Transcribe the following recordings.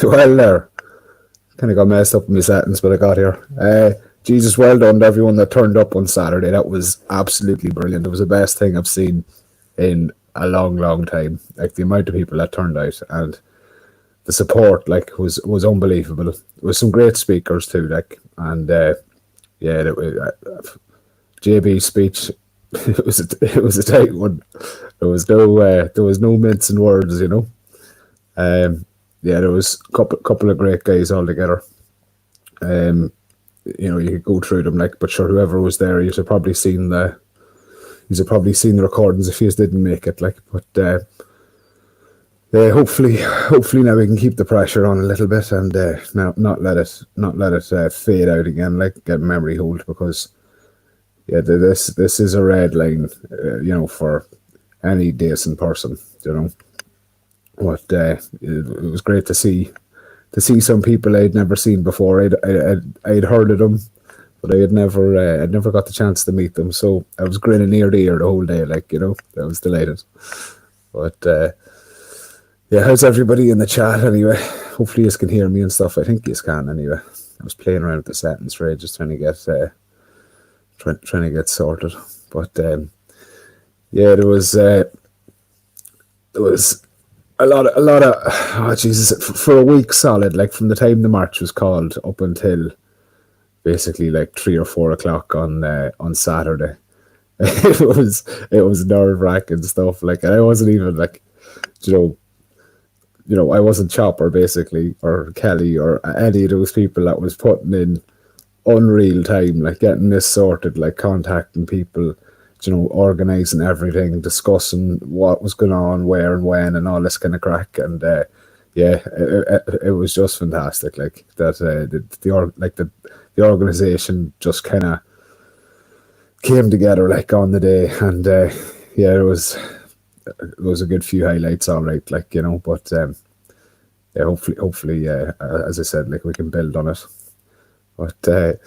Well, there. Kind of got messed up in my settings, but I got here. Jesus, well done to everyone that turned up on Saturday. That was absolutely brilliant. It was the best thing I've seen in a long, long time. Like the amount of people that turned out and the support, like, was unbelievable. There was some great speakers too, like, and yeah, JB's speech. It was a tight one. There was no mincing words, you know. Um, yeah, there was a couple of great guys all together. Um, you could go through them, like, but sure, whoever was there, you'd have probably seen the recordings if you didn't make it, like. But yeah, hopefully now we can keep the pressure on a little bit and not let it fade out again, like get memory hold, because yeah, this is a red line, for any decent person, you know. But it was great to see some people I'd never seen before. I'd heard of them, but I'd never got the chance to meet them. So I was grinning ear to ear the whole day, like, I was delighted. But yeah, how's everybody in the chat anyway? Hopefully you can hear me and stuff. I think you can anyway. I was playing around with the settings for ages, trying to get sorted. But yeah, there was a lot of oh Jesus, for a week solid, like from the time the march was called up until basically like 3 or 4 o'clock on Saturday. It was nerve wracking stuff. Like, and I wasn't even like, you I wasn't Chopper basically, or Kelly, or any of those people that was putting in unreal time, like getting this sorted, like contacting people, organizing everything, discussing what was going on, where and when, and all this kind of crack. And yeah, it was just fantastic. Like that, the organization just kind of came together like on the day, and yeah, it was a good few highlights, all right, like, but yeah, hopefully, as I said, like we can build on it. But I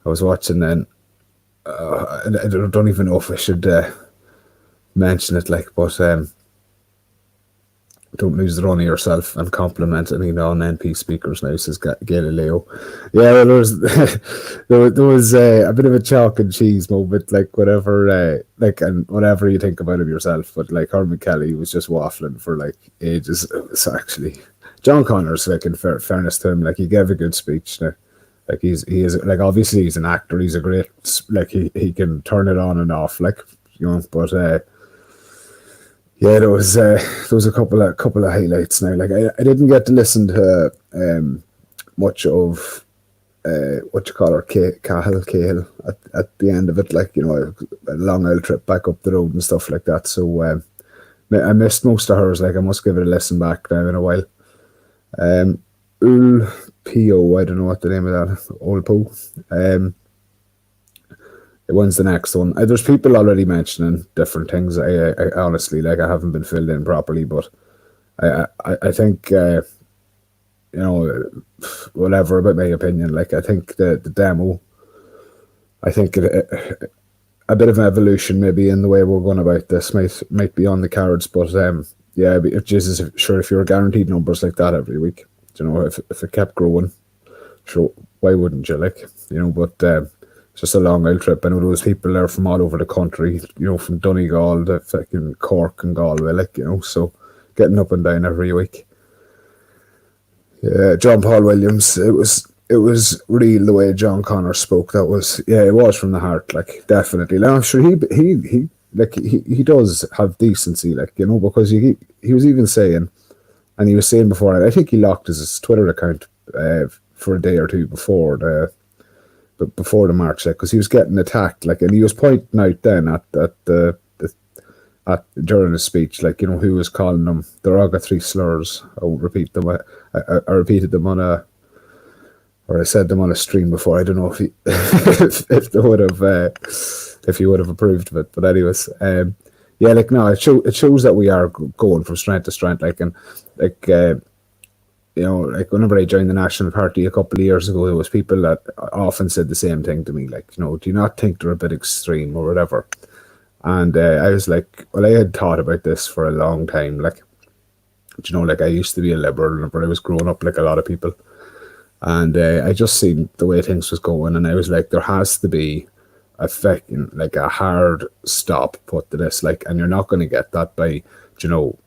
was watching then. I don't even know if I should mention it, like, but don't lose the run of yourself and compliment any non-NP speakers now, says Galileo. Yeah, well, there was a bit of a chalk and cheese moment, like whatever, like, and whatever you think about him yourself, but like Herman Kelly was just waffling for like ages. It was actually John Connors, like, in fairness to him, like, he gave a good speech now. Like, he is, like, obviously he's an actor. He's a great, like, he can turn it on and off, like, but yeah, there was a couple of highlights now. Like, I didn't get to listen to much of what you call her, Cahill at the end of it, like, a long old trip back up the road and stuff like that. So I missed most of hers. Like, I must give it a listen back now in a while. Ul P.O., I don't know what the name of that, Old Po. When's the next one? There's people already mentioning different things. I honestly, like, I haven't been filled in properly, but I think, whatever about my opinion, like, I think the demo, I think a bit of an evolution maybe in the way we're going about this might be on the cards, but yeah, if Jesus, sure, if you're guaranteed numbers like that every week, if it kept growing, sure, why wouldn't you, like, but it's just a long old trip. I know there was people there from all over the country, from Donegal to fucking Cork and Galway, like, so getting up and down every week. Yeah, John Paul Williams, it was real the way John Connor spoke. That was, yeah, it was from the heart, like, definitely. Now, I'm sure he does have decency, like, because he was even saying, and he was saying before, I think he locked his Twitter account for a day or two before the march, like, because he was getting attacked, like, and he was pointing out then at during his speech, like, who was calling them derogatory slurs. I won't repeat them. I repeated them or I said them on a stream before. I don't know if he if they would have if he would have approved of it, but anyways, yeah, like, no, it shows that we are going from strength to strength, like, and like, like, whenever I joined the National Party a couple of years ago, there was people that often said the same thing to me, like, do you not think they're a bit extreme or whatever? And I was like, well, I had thought about this for a long time, like, Do you know, like I used to be a Liberal, but I was growing up like a lot of people. And I just seen the way things was going, and I was like, there has to be a fucking like a hard stop put to this, like, and you're not going to get that by, you know,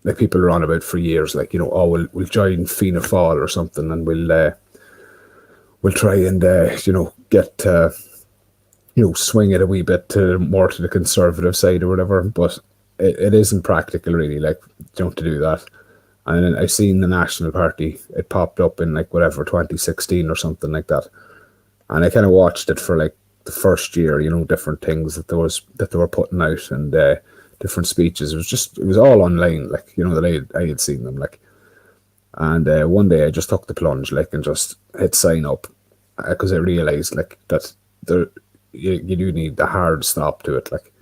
like people are on about for years, like, you know, oh, we'll join Fianna Fáil or something, and we'll try and you know, get you know, swing it a wee bit to more to the conservative side or whatever, but it isn't practical really, like, you know, to do that. And then I seen the National Party, it popped up in like whatever 2016 or something like that, and I kind of watched it for like the first year, you know, different things that they were putting out, and different speeches. It was all online, like, you know, that I had seen them, like. And one day I just took the plunge, like, and just hit sign up, because I realized like that you do need the hard stop to it, like.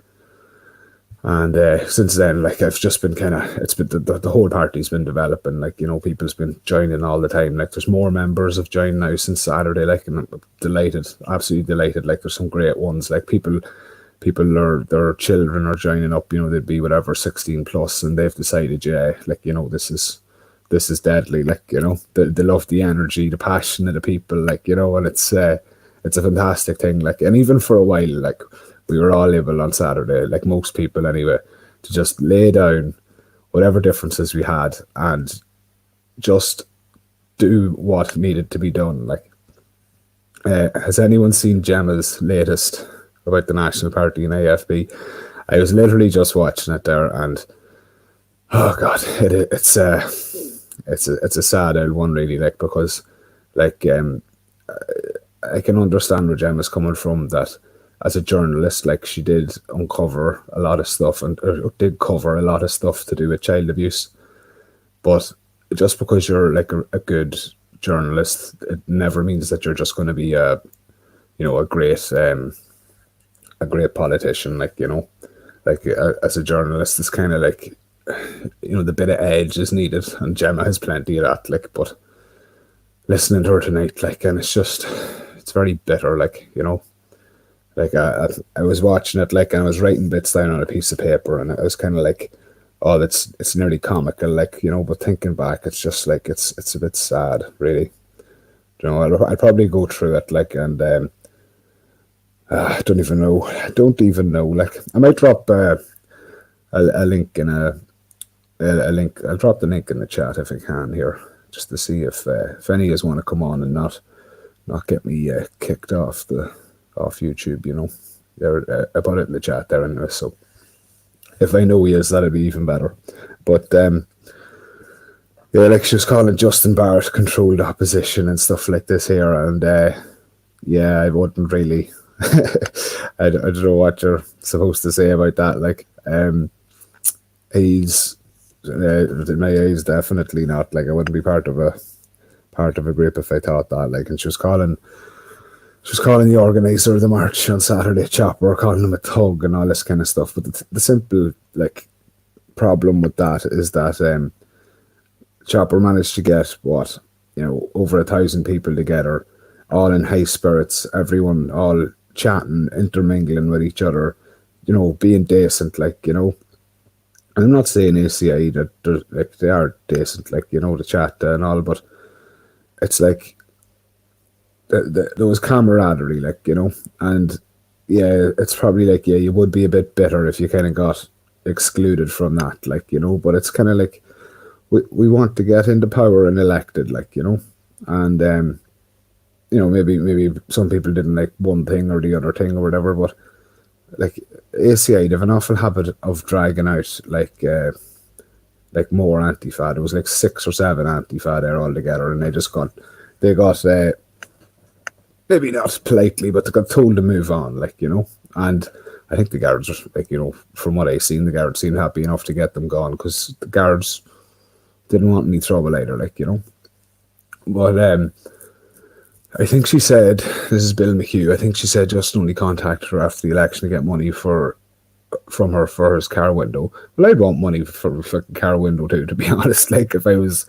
And since then, like, I've just been kind of, it's been the whole party's been developing, like, you know, people's been joining all the time, like there's more members have joined now since Saturday, like, and I'm delighted, absolutely delighted, like there's some great ones, like people are, their children are joining up, you know, they'd be whatever 16 plus, and they've decided, yeah, like, you know, this is deadly, like, you know, they love the energy, the passion of the people, like, you know, and it's a fantastic thing, like. And even for a while, like, we were all able on Saturday, like most people anyway, to just lay down whatever differences we had and just do what needed to be done, like. Has anyone seen Gemma's latest about the National Party and AFB? I was literally just watching it there, and oh god, it's a sad old one really, like, because like I can understand where Gemma's coming from, that as a journalist, like, she did uncover a lot of stuff, and did cover a lot of stuff to do with child abuse, but just because you're like a good journalist, it never means that you're just going to be a, you know, a great politician, like, you know, like as a journalist, it's kind of like, you know, the bit of edge is needed, and Gemma has plenty of that, like. But listening to her tonight, like, and it's very bitter, like, you know, like I was watching it, like, and I was writing bits down on a piece of paper, and I was kind of like, oh, it's nearly comical, like, you know, but thinking back, it's just like, it's a bit sad, really. You know, I'll probably go through it, like, and I don't even know, like, I might drop a link in a link. I'll drop the link in the chat if I can here, just to see if any of us want to come on and not get me kicked off YouTube, you know. I put it in the chat there anyway, so if I know he is, that'd be even better. But yeah, like, she was calling Justin Barrett controlled opposition and stuff like this here, and yeah, I wouldn't really. I don't know what you're supposed to say about that, like. He's in my eyes definitely not, like, I wouldn't be part of a group if I thought that, like. And she was calling the organizer of the march on Saturday Chopper, calling him a thug and all this kind of stuff. But the simple, like, problem with that is that Chopper managed to get, what, you know, over 1,000 people together, all in high spirits, everyone all chatting, intermingling with each other, you know, being decent, like, you know. And I'm not saying ACI that like, they are decent, like, you know, the chat and all, but it's like there was camaraderie, like, you know. And yeah, it's probably like, yeah, you would be a bit bitter if you kind of got excluded from that, like, you know. But it's kind of like, we want to get into power and elected, like, you know. And you know, maybe some people didn't like one thing or the other thing or whatever, but like, ACI, they have an awful habit of dragging out like more Antifa. There was like 6 or 7 Antifa there all together, and they got maybe not politely, but they got told to move on, like, you know. And I think the guards are, like, you know, from what I seen, the guards seemed happy enough to get them gone, because the guards didn't want any trouble either, like, you know. But I think she said, this is Bill McHugh, I think she said Justin only contacted her after the election to get money from her for his car window. Well, I'd want money for a fucking car window too, to be honest. Like, if I was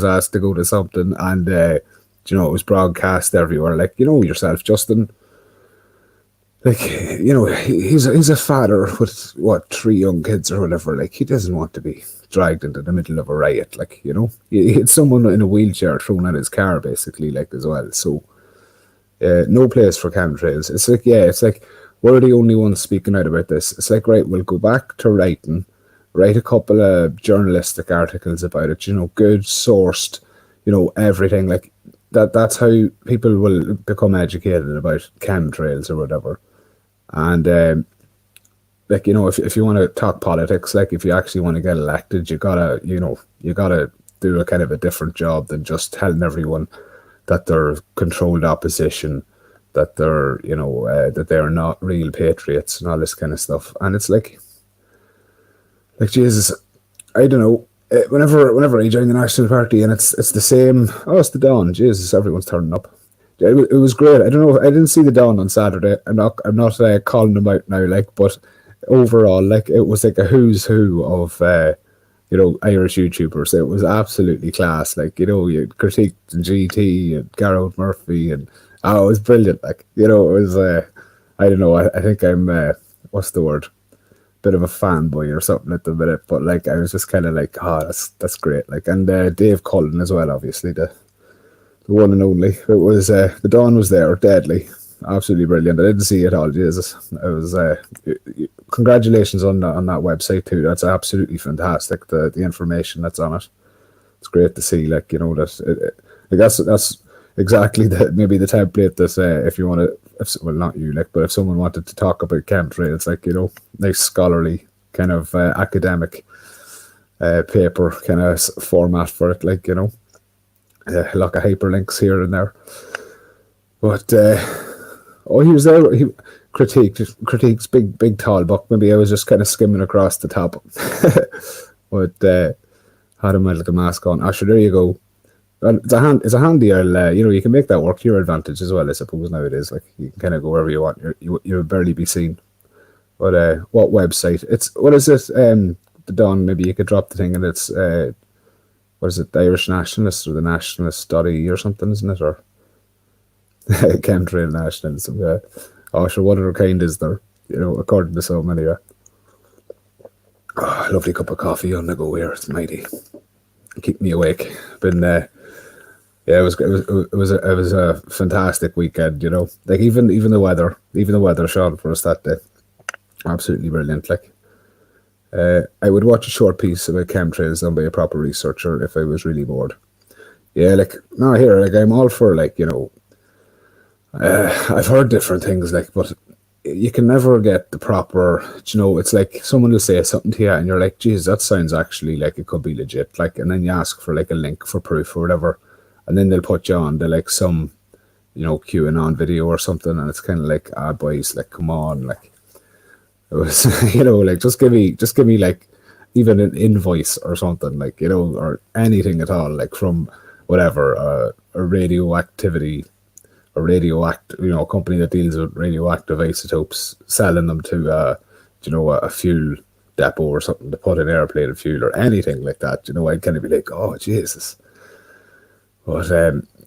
asked to go to something and you know, it was broadcast everywhere, like, you know yourself, Justin, like, he's a father with what, 3 young kids or whatever. Like, he doesn't want to be dragged into the middle of a riot. Like, it's someone in a wheelchair thrown at his car, basically, like, as well. So no place for chemtrails. It's like, yeah, it's like we're the only ones speaking out about this. It's like, right, we'll go back to writing, write a couple of journalistic articles about it, good sourced, everything like that. That's how people will become educated about chemtrails or whatever. And like, if you want to talk politics, like, if you actually want to get elected, you gotta do a kind of a different job than just telling everyone that they're controlled opposition, that they're not real patriots and all this kind of stuff. And it's like Jesus, I don't know. Whenever I join the National Party and it's the same. Oh, it's the dawn. Jesus, everyone's turning up. It was great. I don't know. I didn't see the dawn on Saturday. I'm not calling them out now. Like, but overall, like, it was like a who's who of Irish YouTubers. It was absolutely class. Like, you critiqued GT and Garrett Murphy, and it was brilliant. Like, it was. I don't know. I think I'm. What's the word? Bit of a fanboy or something at the minute, but like, I was just kind of like, that's great. Like, and Dave Cullen as well, obviously the one and only. It was the dawn was there, deadly, absolutely brilliant. I didn't see it all. Jesus, it was. Congratulations on that website too. That's absolutely fantastic. The information that's on it. It's great to see. Like, that. I guess that's exactly maybe the template that if you want to. Well, not you, like, but if someone wanted to talk about chemtrails, like, nice scholarly kind of academic paper kind of format for it, like, a lot of hyperlinks here and there. But he was there. He critiques big tall book. Maybe I was just kind of skimming across the top, but had him with like a mask on. Sure, there you go. Well, it's a handy. You can make that work to your advantage as well, I suppose, nowadays. Like, you can kind of go wherever you want. You'll barely be seen. But what website? What is it? The Dawn. Maybe you could drop the thing, and it's what is it? The Irish Nationalist or the Nationalist Study or something, isn't it? Or chemtrail nationalism. Yeah. Sure. What other kind is there? According to some anyway. Lovely cup of coffee on the go here. It's mighty. Keep me awake. Been yeah, it was a fantastic weekend. Like, even the weather shone for us that day. Absolutely brilliant. Like, I would watch a short piece about chemtrails done by a proper researcher if I was really bored. Yeah, like, no, here, like, I'm all for, like, I've heard different things, like, but you can never get the proper, it's like someone will say something to you and you're like, geez, that sounds actually like it could be legit. Like, and then you ask for like a link for proof or whatever. And then they'll put you on to like some, QAnon video or something. And it's kind of like, boys, like, come on. Like, it was, like, just give me like even an invoice or something, like, or anything at all, like, from whatever, a radioactivity, a company that deals with radioactive isotopes, selling them to a fuel depot or something to put in airplane fuel or anything like that. I'd kind of be like, oh Jesus. But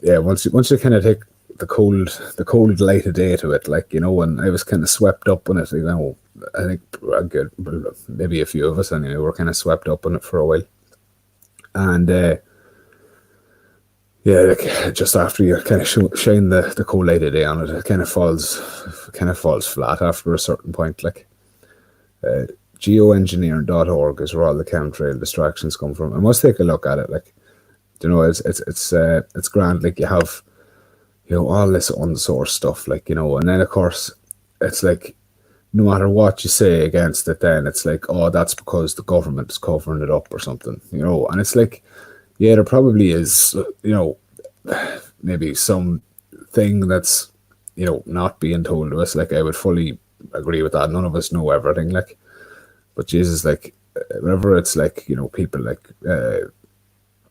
yeah, once you kind of take the cold light of day to it, like, and I was kind of swept up on it. I think maybe a few of us anyway were kind of swept up on it for a while, and yeah, like, just after you kind of shine the cold light of day on it, it kind of falls flat after a certain point. Like, geoengineering.org is where all the chemtrail distractions come from. I must take a look at it. Like, it's grand. Like, you have all this unsourced stuff, like, and then of course it's like, no matter what you say against it, then it's like, oh, that's because the government is covering it up or something, and it's like, yeah, there probably is, maybe some thing that's, not being told to us. Like, I would fully agree with that. None of us know everything, like, but Jesus, like, whenever it's like, people like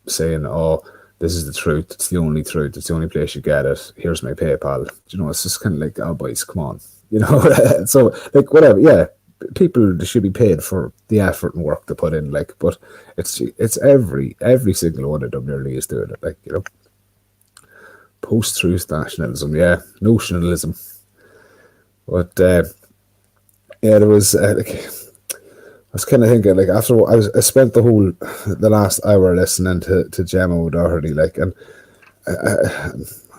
saying, oh, this is the truth, it's the only truth, it's the only place you get it, here's my PayPal, it's just kind of like, oh, boys, come on, so, like, whatever, yeah, people should be paid for the effort and work to put in, like, but it's every single one of them nearly is doing it, like, post-truth nationalism, yeah, notionalism. But yeah, there was like I was kind of thinking like after I spent the last hour listening to Gemma O'Doherty like, and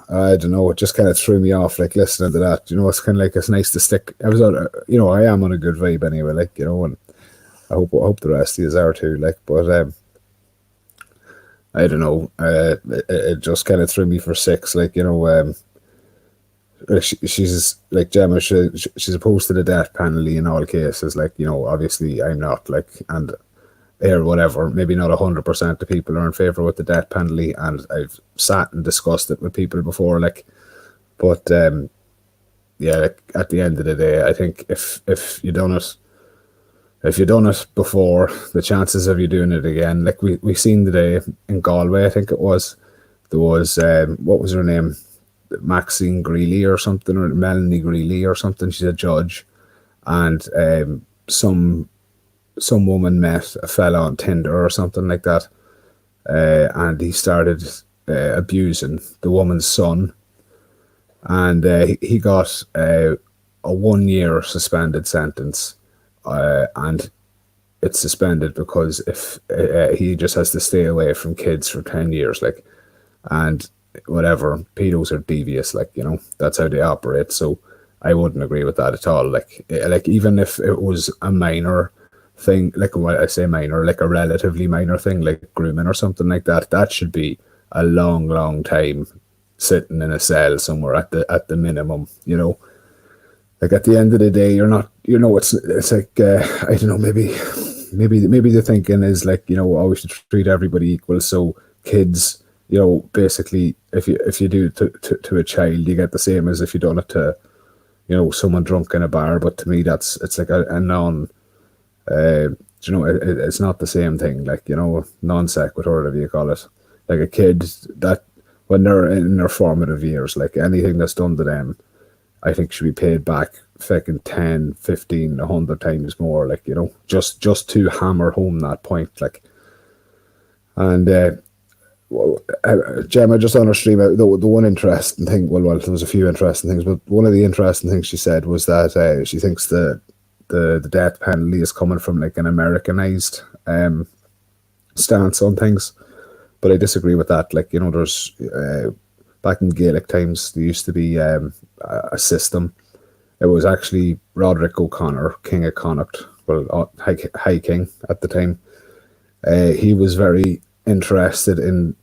I don't know, it just kind of threw me off like listening to that. You know, it's kind of like it's nice to stick. I was on, you know, I am on a good vibe anyway. Like, you know, and I hope the rest of you are too. Like, but I don't know. It just kind of threw me for six. Like, you know, she's like Gemma. She's opposed to the death penalty in all cases. Like, you know, obviously I'm not. Like, and or whatever. Maybe not 100% of people are in favour with the death penalty, and I've sat and discussed it with people before. Like, but yeah, like, at the end of the day, I think if you done it before, the chances of you doing it again, like we seen today in Galway, I think it was, there was what was her name, Maxine Greeley or something, or Melanie Greeley or something. She's a judge, and some woman met a fella on Tinder or something like that, and he started abusing the woman's son, and he got a 1 year suspended sentence, and it's suspended because if he just has to stay away from kids for 10 years, like, and whatever, pedos are devious, like, you know, that's how they operate. So I wouldn't agree with that at all. Like even if it was a minor thing, like what I say minor, like a relatively minor thing, like grooming or something like that, that should be a long, long time sitting in a cell somewhere at the minimum, you know. Like at the end of the day, you're not, you know, it's like I don't know, maybe the thinking is like, you know, oh, we should treat everybody equal. So kids, you know, basically, if you do to a child, you get the same as if you done it to, you know, someone drunk in a bar. But to me, it's like a non, you know, it's not the same thing. Like, you know, non sequitur, whatever you call it. Like a kid that when they're in their formative years, like anything that's done to them, I think should be paid back fucking 10, 15, 100 times more, like, you know, just to hammer home that point, like. And Gemma just on her stream, the one interesting thing, well, there was a few interesting things, but one of the interesting things she said was that she thinks the death penalty is coming from like an Americanized stance on things, but I disagree with that. Like, you know, there's back in Gaelic times, there used to be a system. It was actually Roderick O'Connor, King of Connacht, well, High King at the time. He was very interested in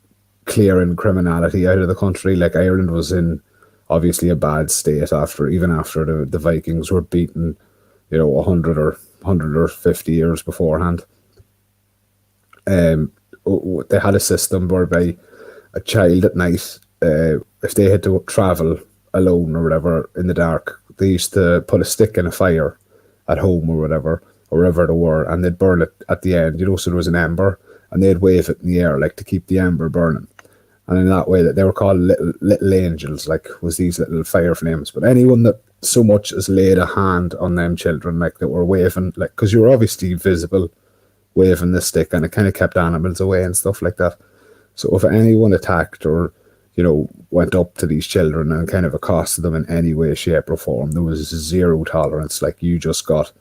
clearing criminality out of the country. Like Ireland was in obviously a bad state even after the Vikings were beaten, you know, 150 years beforehand. They had a system whereby a child at night, if they had to travel alone or whatever in the dark, they used to put a stick in a fire at home or whatever, or wherever they were, and they'd burn it at the end, you know, so there was an ember, and they'd wave it in the air, like, to keep the ember burning. And in that way, that they were called little angels, like, was these little fire flames. But anyone that so much as laid a hand on them children, like, that were waving, like, because you were obviously visible waving the stick, and it kind of kept animals away and stuff like that. So if anyone attacked or, you know, went up to these children and kind of accosted them in any way, shape, or form, there was zero tolerance. Like, you got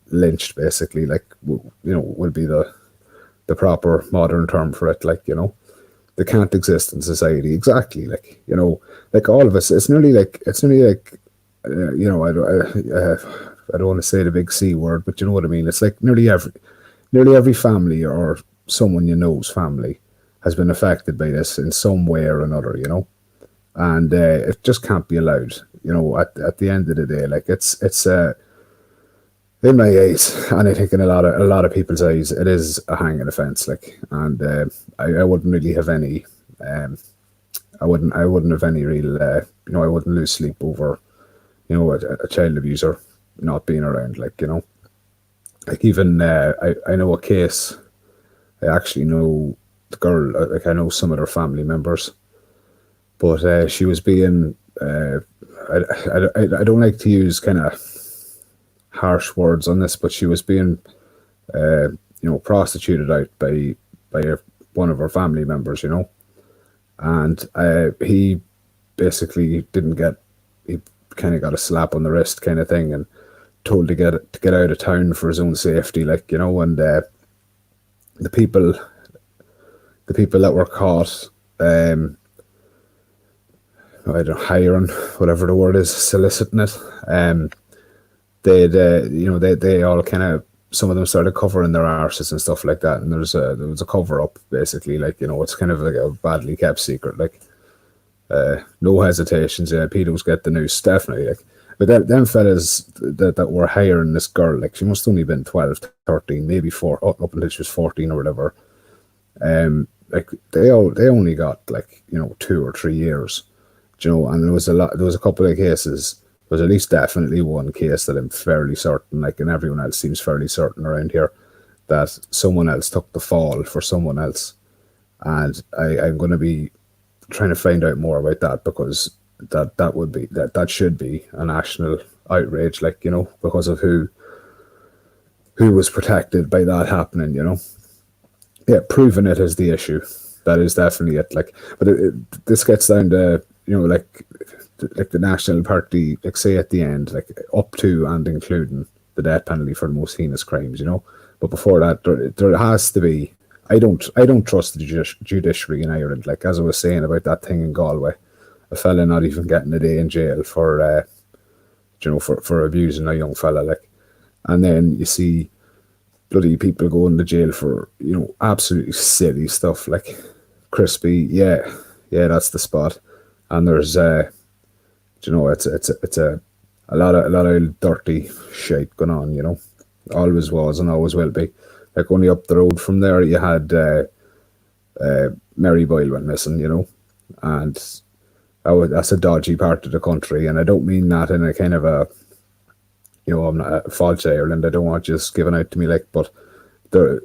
lynched, basically. Like, you know, would be the proper modern term for it. Like, you know, they can't exist in society. Exactly. Like, you know, like all of us, it's nearly like you know, I don't want to say the big C word, but you know what I mean. It's like nearly every family or someone you know's family has been affected by this in some way or another, you know, and it just can't be allowed. You know, at the end of the day, like, it's in my eyes, and I think in a lot of people's eyes, it is a hanging offence. Like, and I wouldn't really have any, I wouldn't have any real, you know, I wouldn't lose sleep over, you know, a child abuser not being around. Like, you know, like even I know a case. I actually know the girl. Like, I know some of her family members, but she was being. I don't like to use kind of harsh words on this, but she was being, you know, prostituted out by one of her family members, you know, and he basically didn't get, he kind of got a slap on the wrist kind of thing, and told to get out of town for his own safety, like, you know. And the people that were caught, I don't know, hiring, whatever the word is, soliciting it, they all kind of, some of them started covering their arses and stuff like that, and there was a cover up, basically, like, you know. It's kind of like a badly kept secret, like, no hesitations. Yeah, pedos get the news, definitely, like. But them fellas that were hiring this girl, like, she must have only been 12, 13, maybe 4, up until she was 14 or whatever. Like, they only got, like, you know, 2 or 3 years, you know. And there was a couple of cases. There was at least definitely one case that I'm fairly certain, like, and everyone else seems fairly certain around here, that someone else took the fall for someone else. And I'm going to be trying to find out more about that, because that should be a national outrage, like, you know, because of who was protected by that happening, you know. Yeah, proving it is the issue. That is definitely it. Like, but this gets down to, you know, like the National Party, like, say at the end, like, up to and including the death penalty for the most heinous crimes, you know. But before that, there has to be. I don't trust the judiciary in Ireland. Like, as I was saying about that thing in Galway, a fella not even getting a day in jail for, you know, for abusing a young fella, like. And then you see bloody people going to jail for, you know, absolutely silly stuff, like Crispy. Yeah, that's the spot. And there's, you know, it's a lot of dirty shit going on, you know. Always was and always will be. Like, only up the road from there, you had Mary Boyle went missing, you know, and that's a dodgy part of the country. And I don't mean that in a kind of a, you know, I'm not a fault to Ireland. I don't want just given out to me, like, but there,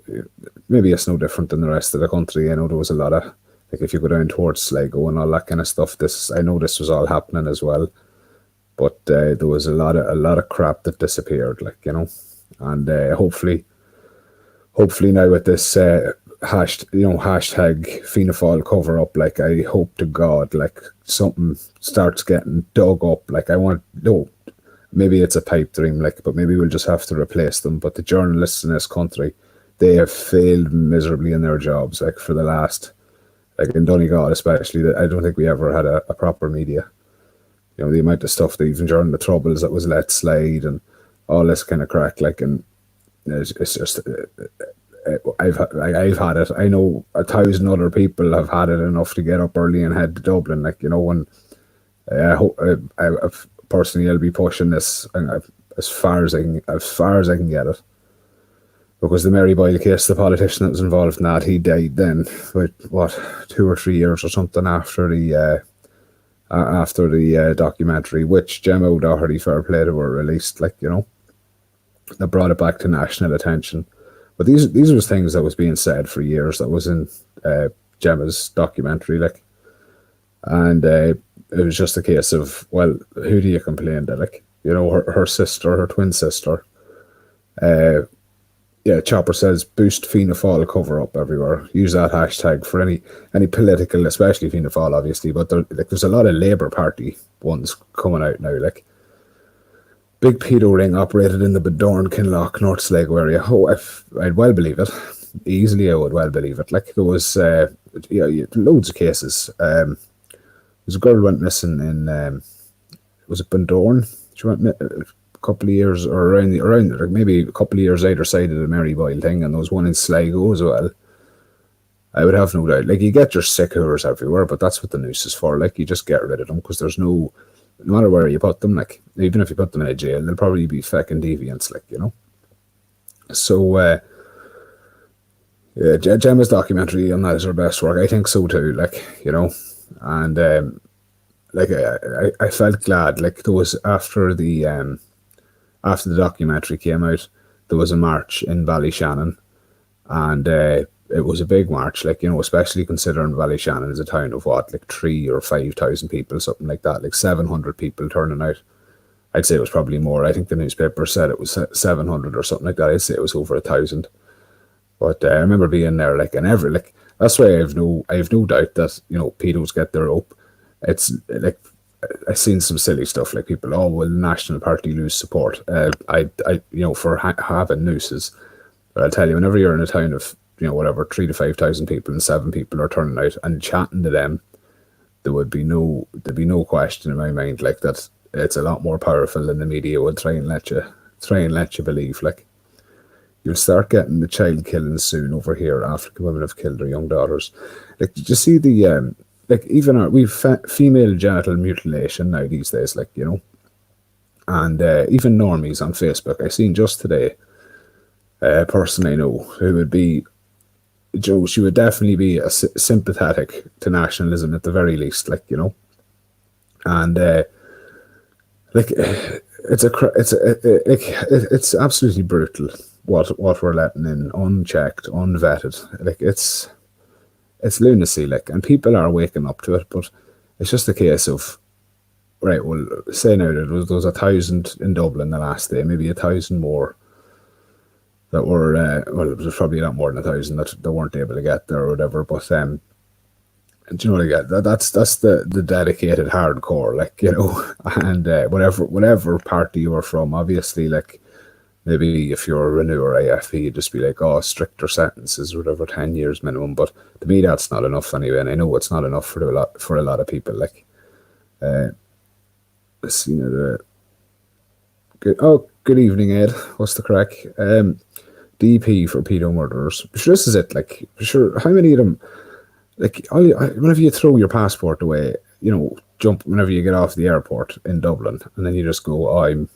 maybe it's no different than the rest of the country. I know there was a lot of, like, if you go down towards Sligo and all that kind of stuff, I know this was all happening as well, but there was a lot of crap that disappeared, like, you know. And hopefully now with this hashtag Fianna Fáil cover up, like, I hope to God, like, something starts getting dug up. Like, maybe it's a pipe dream, like, but maybe we'll just have to replace them. But the journalists in this country, they have failed miserably in their jobs, like, for the last, like, in Donegal especially. I don't think we ever had a proper media. You know, the amount of stuff that even during the Troubles that was let slide and all this kind of crack, like, and it's just, I've had it. I know 1,000 other people have had it enough to get up early and head to Dublin, like, you know. And personally, I'll be pushing this as far as I can get it, because the Mary Boyle case, the politician that was involved in that, he died then, with what, 2 or 3 years or something after the documentary, which Gemma O'Doherty, fair play to her, released, like, you know, that brought it back to national attention. But these were things that was being said for years, that was in Gemma's documentary, like. And it was just a case of, well, who do you complain to, like, you know, her sister, her twin sister. Chopper says, boost Fianna Fáil cover up everywhere. Use that hashtag for any political, especially Fianna Fáil, obviously, but there's a lot of Labour Party ones coming out now, like. Big pedo ring operated in the Bedorn, Kinloch, North Sligo area. Oh, I'd well believe it. Easily, I would well believe it. Like, there was loads of cases. There's a girl who went missing in, was it Bedorn? She went a couple of years, or around like maybe a couple of years either side of the Mary Boyle thing, and there was one in Sligo as well. I would have no doubt. Like, you get your sick hoovers everywhere, but that's what the noose is for. Like, you just get rid of them, because there's no matter where you put them, like, even if you put them in a jail, they'll probably be fucking deviants, like, you know. So, Gemma's documentary on that is her best work. I think so too, like, you know. And, like, I felt glad, like, there was, after the documentary came out, there was a march in Ballyshannon, and it was a big march, like, you know, especially considering Ballyshannon is a town of what, like 3,000 or 5,000 people, something like that, like 700 people turning out. I'd say it was probably more. I think the newspaper said it was 700 or something like that. I'd say it was over 1,000. But I remember being there, like, and that's why I have no doubt that, you know, pedos get their rope. It's like, I seen some silly stuff like people, oh, will the National Party lose support? For having nooses. But I'll tell you, whenever you're in a town of whatever 3 to 5 thousand people and 7 people are turning out and chatting to them, there'd be no question in my mind like that. It's a lot more powerful than the media will try and let you believe. Like you'll start getting the child killing soon over here. African women have killed their young daughters. Like, did you see the like even we've female genital mutilation now these days, like and even normies on Facebook. I seen just today a person I know who would be Joe. She would definitely be sympathetic to nationalism at the very least, like and like it's absolutely brutal what we're letting in unchecked, unvetted. Like it's lunacy, like, and people are waking up to it, but it's just a case of, right, well, say now that there was 1,000 in Dublin the last day, maybe 1,000 more that were, well, it was probably a lot more than 1,000 that weren't able to get there or whatever, but do you know what I get? That's the dedicated hardcore, like, and whatever party you were from, obviously, like, maybe if you're a Renew or AFE, you'd just be like, oh, stricter sentences or whatever, 10 years minimum. But to me, that's not enough anyway. And I know it's not enough for a lot of people. Like, good evening, Ed. What's the crack? DP for pedo murderers. Sure, this is it. Like, sure, how many of them? Like, whenever you throw your passport away, jump whenever you get off the airport in Dublin, and then you just go, oh, I'm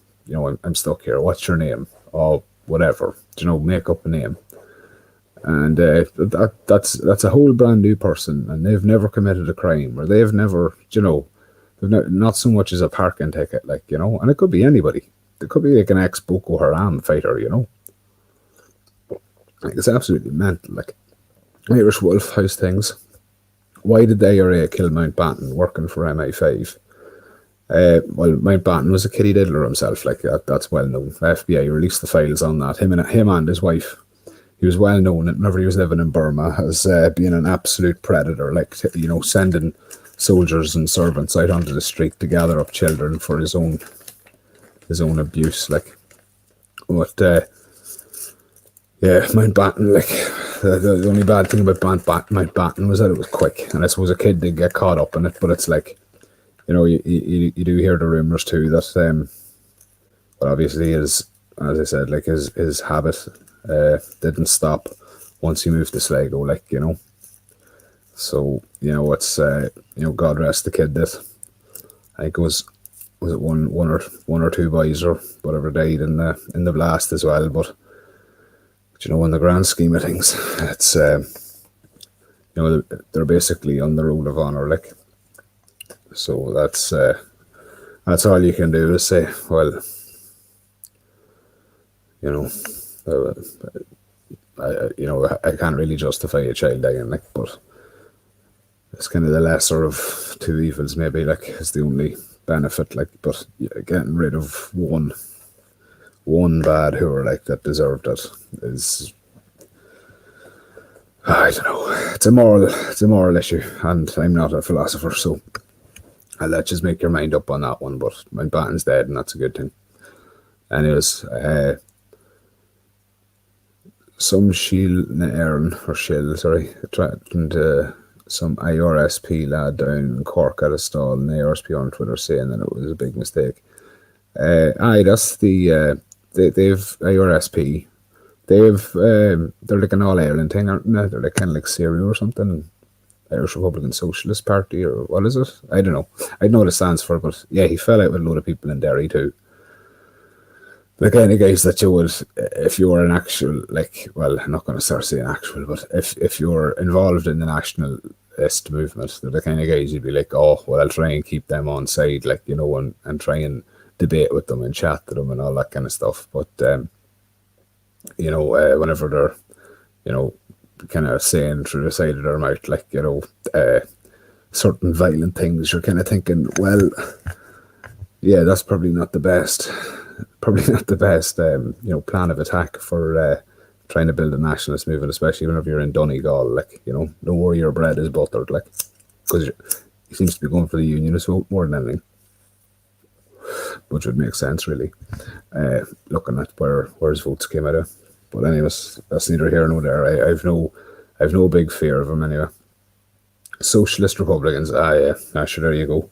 stuck here. What's your name? Oh, whatever. Make up a name. And that's a whole brand new person, and they've never committed a crime, or they've never, not so much as a parking ticket, like, and it could be anybody. It could be like an ex-Boko Haram fighter, Like, it's absolutely mental. Like, Irish Wolf, how's things? Why did the IRA kill Mountbatten working for MI5? Well, Mountbatten was a kiddie diddler himself, like that's well known. FBI released the files on that. Him and his wife. He was well known whenever he was living in Burma as being an absolute predator, like sending soldiers and servants out onto the street to gather up children for his own abuse. Like, but yeah, Mountbatten. Like the only bad thing about Mountbatten was that it was quick, and I suppose a kid did get caught up in it. But it's like, you do hear the rumours too that, but obviously as I said, like his habit didn't stop once he moved to Sligo, like, So, it's, God rest the kid that, I think it was it one or two boys or whatever died in the blast as well, but in the grand scheme of things, it's, they're basically on the rule of honour, like. So that's all you can do is say, well, I can't really justify a child dying, like, but it's kind of the lesser of two evils, maybe, like, it's the only benefit, like, but getting rid of one bad whoever, like, that deserved it is, I don't know, it's a moral issue, and I'm not a philosopher, so I'll let you make your mind up on that one, but Mountbatten's dead, and that's a good thing. Anyways, some shield na Aaron, or shill, sorry, threatened some IRSP lad down in Cork at a stall, and IRSP on Twitter saying that it was a big mistake. That's the they've IRSP. They're like an All Ireland thing, aren't they? They're like kind of like Syria or something. Irish Republican Socialist Party, or what is it? I don't know. I know what it stands for, but yeah, he fell out with a load of people in Derry too. The kind of guys that you would, if you were an actual, like, well, I'm not going to start saying actual, but if you were involved in the nationalist movement, they're the kind of guys you'd be like, oh, well, I'll try and keep them on side, like, and try and debate with them and chat to them and all that kind of stuff. But, whenever they're, kind of saying through the side of their mouth, like, certain violent things, you're kind of thinking, well, yeah, that's probably not the best plan of attack for trying to build a nationalist movement, especially whenever you're in Donegal, like, know where your bread is buttered, like, because he seems to be going for the unionist vote more than anything. which would make sense really, looking at where his votes came out of. But anyways, that's neither here nor there. I've no big fear of him anyway. Socialist Republicans, yeah, sure, there you go.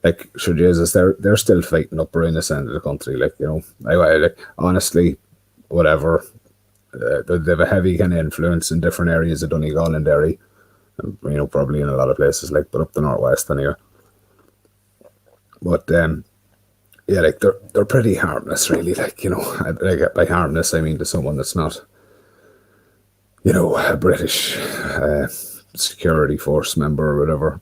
Like, sure, Jesus, they're still fighting up around this end of the country. Like, like, honestly, whatever. They have a heavy kind of influence in different areas of Donegal and Derry. Probably in a lot of places, like, but up the northwest anyway. But yeah, like they're pretty harmless, really. Like, like by harmless I mean to someone that's not, a British security force member or whatever.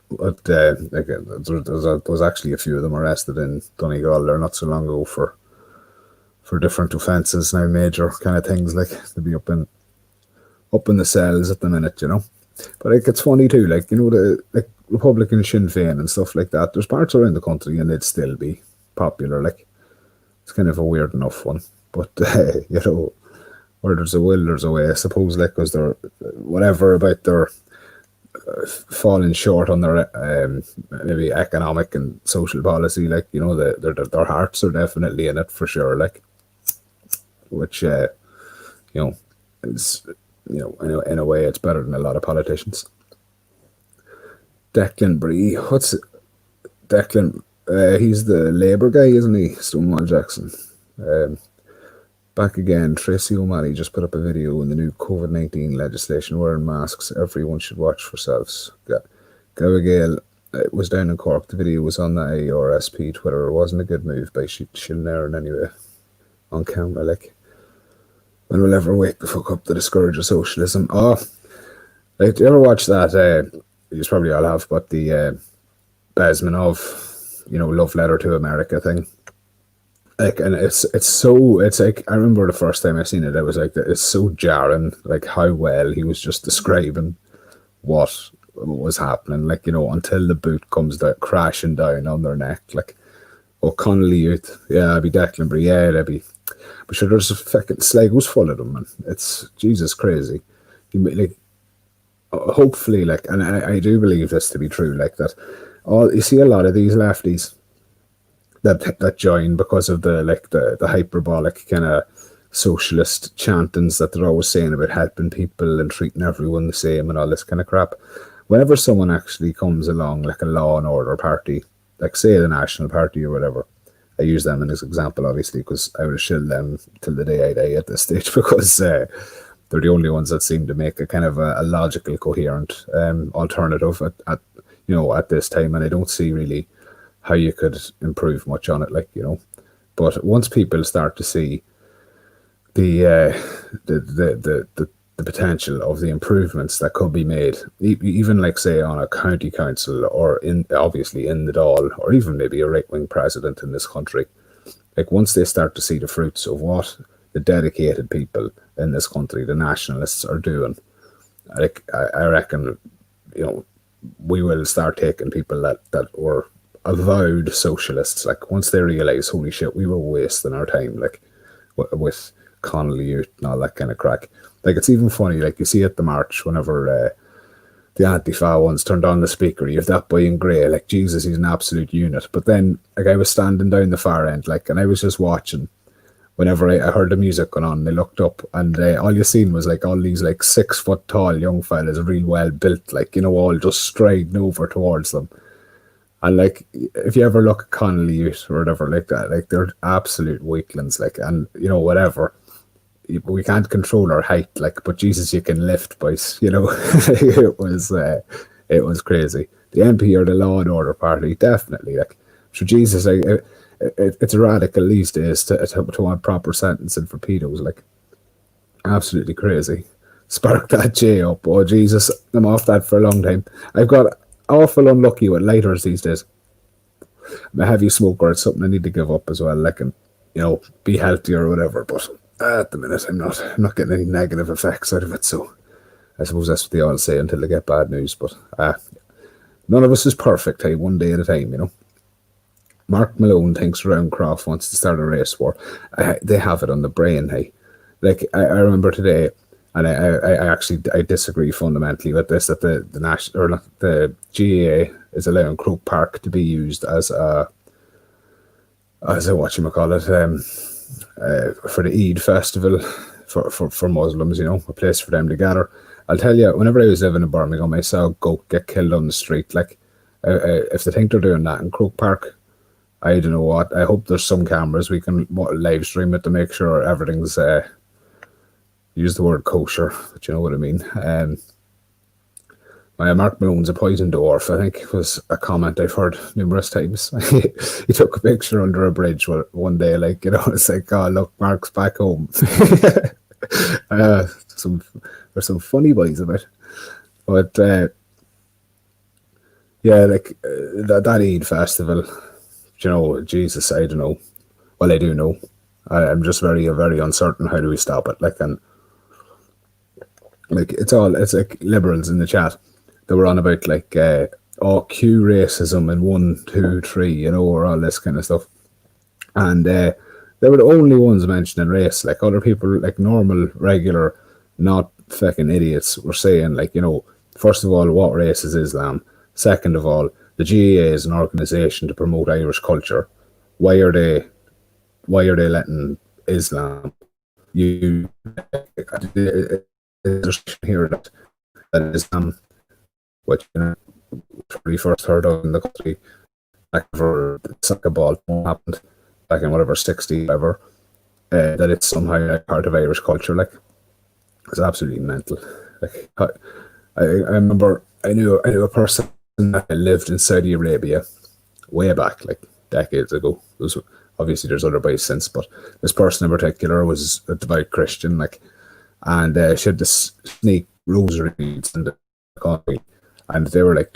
But like, there was actually a few of them arrested in Donegal there not so long ago for different offences now, major kind of things, like to be up in the cells at the minute, But like, it's funny too, like, the like Republican Sinn Féin and stuff like that. There's parts around the country and they'd still be popular. Like, it's kind of a weird enough one, but where there's a will, there's a way, I suppose. Like, because they're whatever about their falling short on their maybe economic and social policy, like, their hearts are definitely in it for sure. Like, which is, in a way, it's better than a lot of politicians. Declan Bree, what's Declan? He's the Labour guy, isn't he? Stonewall Jackson. Back again, Tracy O'Malley just put up a video in the new COVID-19 legislation wearing masks. Everyone should watch for selves. Gale was down in Cork. The video was on the IRSP Twitter. It wasn't a good move by Shilnairn anyway. On camera, like, when we'll ever wake the fuck up to discourage of socialism. Oh, like, do you ever watch that? You probably all have, but the Bezmenov, love letter to America thing. Like, and it's like, I remember the first time I seen it, I was like, it's so jarring, like how well he was just describing what was happening, like, until the boot comes crashing down on their neck, like, Connolly Youth, yeah, I'd be Declan Bree, yeah, that'd be, but sure, there's a fucking Sligo's full of them, man. It's Jesus crazy. Like, hopefully, like, and I do believe this to be true, like, that you see a lot of these lefties that join because of the hyperbolic kind of socialist chantings that they're always saying about helping people and treating everyone the same and all this kind of crap. Whenever someone actually comes along, like a law and order party, like say the National Party or whatever, I use them as an example, obviously, because I would have shilled them till the day I die at this stage, because they're the only ones that seem to make a kind of a logical, coherent alternative at this time, and I don't see really how you could improve much on it, like, But once people start to see the potential of the improvements that could be made, even like say on a county council or obviously in the Dáil, or even maybe a right-wing president in this country, like, once they start to see the fruits of what the dedicated people in this country, the nationalists, are doing, like, I reckon, we will start taking people that were avowed socialists, like, once they realize, holy shit, we were wasting our time, like, with Connolly Youth and all that kind of crack. Like, it's even funny, like, you see at the march, whenever the Antifa ones turned on the speaker, you have that boy in grey, like, Jesus, he's an absolute unit. But then, like, I was standing down the far end, like, and I was just watching. Whenever I heard the music going on, I looked up, and all you seen was, like, all these, like, 6 foot tall young fellas, real well built, like, all just striding over towards them. And, like, if you ever look at Connolly Youth or whatever like that, like, they're absolute weaklings, like, and, whatever. We can't control our height, like, but Jesus, you can lift, boys, It was crazy. The MP or the Law and Order Party, definitely, like, so Jesus, like, it's radical these days to want proper sentencing for pedos, like, absolutely crazy. Spark that J up, oh Jesus, I'm off that for a long time. I've got awful unlucky with lighters these days. I'm a heavy smoker, it's something I need to give up as well, like, and, be healthier or whatever, but at the minute I'm not getting any negative effects out of it, so I suppose that's what they all say until they get bad news, but none of us is perfect, hey, one day at a time, Mark Malone thinks Roundcroft wants to start a race war. They have it on the brain, hey. Like, I remember today, and I disagree fundamentally with this, that the national, or not, the GAA is allowing Croke Park to be used as a as a what you call it, for the Eid festival for Muslims, a place for them to gather. I'll tell you, whenever I was living in Birmingham, I saw a goat get killed on the street. Like, if they think they're doing that in Croke Park, I don't know what. I hope there's some cameras we can live stream it to make sure everything's, use the word kosher, but you know what I mean. Mark Malone's a poison dwarf, I think, was a comment I've heard numerous times. He took a picture under a bridge one day, like, it's like, oh, look, Mark's back home. There's some funny boys of it. But, yeah, like, that Eid festival, Jesus, I don't know. Well, I do know. I'm just very, very uncertain how do we stop it. Like, and like, it's like liberals in the chat. They were on about like Q racism in 1, 2, 3, or all this kind of stuff. And they were the only ones mentioning race. Like, other people, like normal, regular, not fucking idiots, were saying, like, first of all, what race is Islam? Second of all, the GAA is an organisation to promote Irish culture. Why are they letting Islam? You hear that Islam, which we first heard of in the country back for the soccer ball happened back in whatever 60 whatever, that it's somehow a part of Irish culture. Like, it's absolutely mental. Like, I remember I knew a person that lived in Saudi Arabia way back, like decades ago. Obviously there's other boys since, but this person in particular was a devout Christian, like, and she had this sneak rosaries in the coffee. And they were like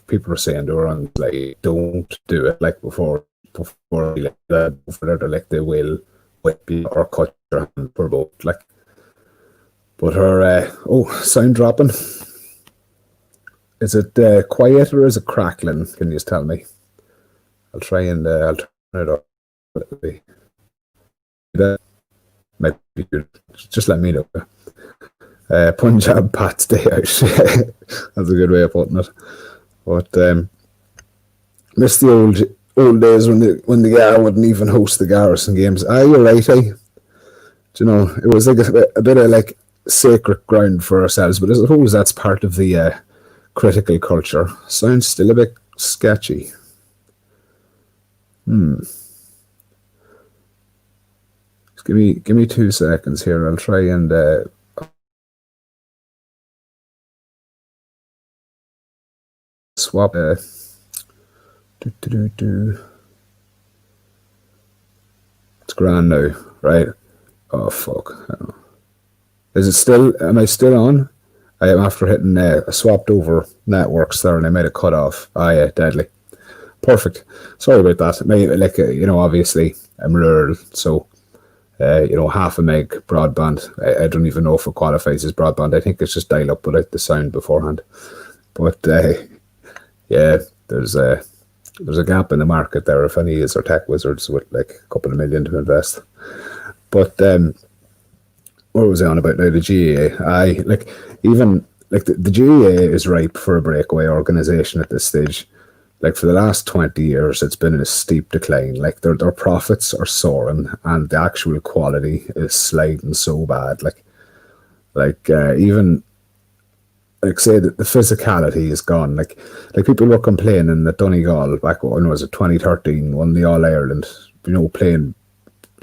people were saying they were on, like, don't do it, like, before like they will whip you or cut your hand for both, like. But her sound dropping. Is it quiet or is it crackling? Can you just tell me? I'll try and I'll turn it up. That might be good. Just let me know. Punjab Pat's Day Out. That's a good way of putting it. But miss the old days when the Gar wouldn't even host the Garrison games. You're right, eh? It was like a bit of like sacred ground for ourselves, but I suppose that's part of the critical culture. Sounds still a bit sketchy. Just give me 2 seconds here. I'll try and swap. It's grand now, right? Oh fuck! Is it still? Am I still on? I am after hitting swapped over networks there, and I made it cut off. Yeah, deadly. Perfect. Sorry about that. Obviously I'm rural, so half a meg broadband. I don't even know if it qualifies as broadband. I think it's just dial up without the sound beforehand. But yeah, there's a gap in the market there if any is our tech wizards with like a couple of million to invest. But what was I on about now? The GAA. The GAA is ripe for a breakaway organisation at this stage. Like, for the last 20 years, it's been in a steep decline. Like, their profits are soaring, and the actual quality is sliding so bad. Even say that the physicality is gone. Like people were complaining that Donegal back when was it 2013 won the All Ireland. Playing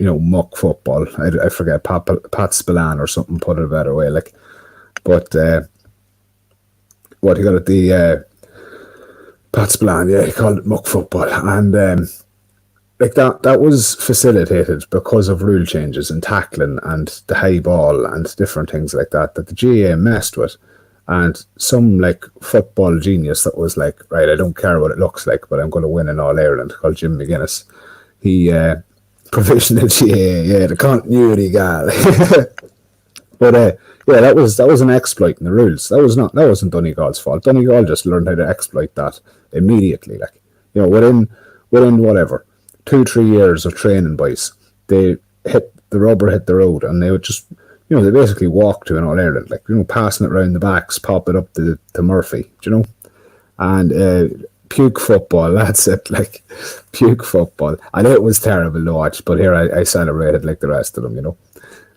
muck football. I forget Pat Spillane or something put it a better way. But what he got at the Pat Spillane, yeah, he called it muck football, and that was facilitated because of rule changes and tackling and the high ball and different things like that the GAA messed with. And some like football genius that was like, right, I don't care what it looks like, but I'm going to win in All Ireland, called Jim McGuinness. He provisioned the GAA, the continuity guy. But yeah, that was an exploit in the rules. That wasn't Donegal's fault. Donegal just learned how to exploit that immediately. Within whatever 2-3 years of training, boys, the rubber hit the road, and they would just they basically walk to an All Ireland, passing it around the backs, pop it up to Murphy, and puke football. That's it, like puke football. I know it was terrible to watch, but here I celebrated like the rest of them.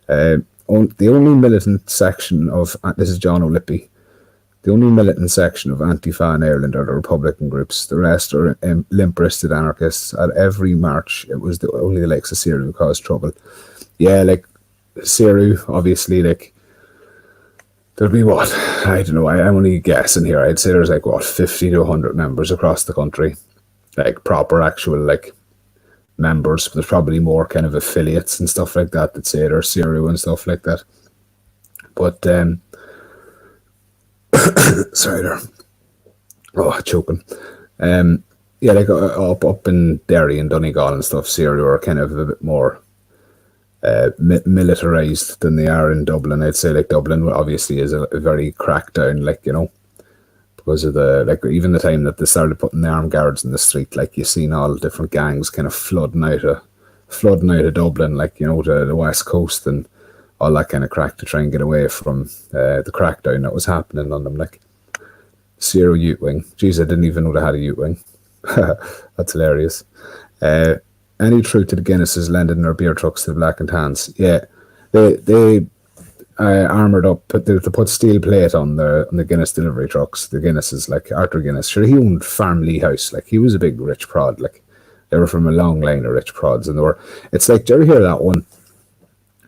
The only militant section of this is John O'Lippy. The only militant section of Antifa in Ireland are the Republican groups. The rest are limp-wristed anarchists. At every march, it was only the likes of Seru who caused trouble. Yeah, like Seru, obviously, like there'll be what? I don't know. I'm only guessing here. I'd say there's like what 50 to 100 members across the country, like proper actual like members. There's probably more kind of affiliates and stuff like that say they're Seru and stuff like that. But sorry there. Oh, choking. Yeah, like up in Derry and Donegal and stuff, Seru are kind of a bit more militarized than they are in Dublin. I'd say like Dublin obviously is a very crackdown, like, because of the, like, even the time that they started putting the armed guards in the street, like, you've seen all different gangs kind of flooding out of Dublin, like, to the west coast and all that kind of crack to try and get away from the crackdown that was happening on them. Like, Zero Ute Wing. Jeez, I didn't even know they had a Ute Wing. That's hilarious. Any truth to the Guinnesses lending their beer trucks to the Black and Tans? Yeah, they armoured up. They put steel plate on the Guinness delivery trucks. The Guinnesses, like Arthur Guinness, sure, he owned Farmley House. Like, he was a big rich prod. Like, they were from a long line of rich prods, and they were. It's like, do you ever hear that one?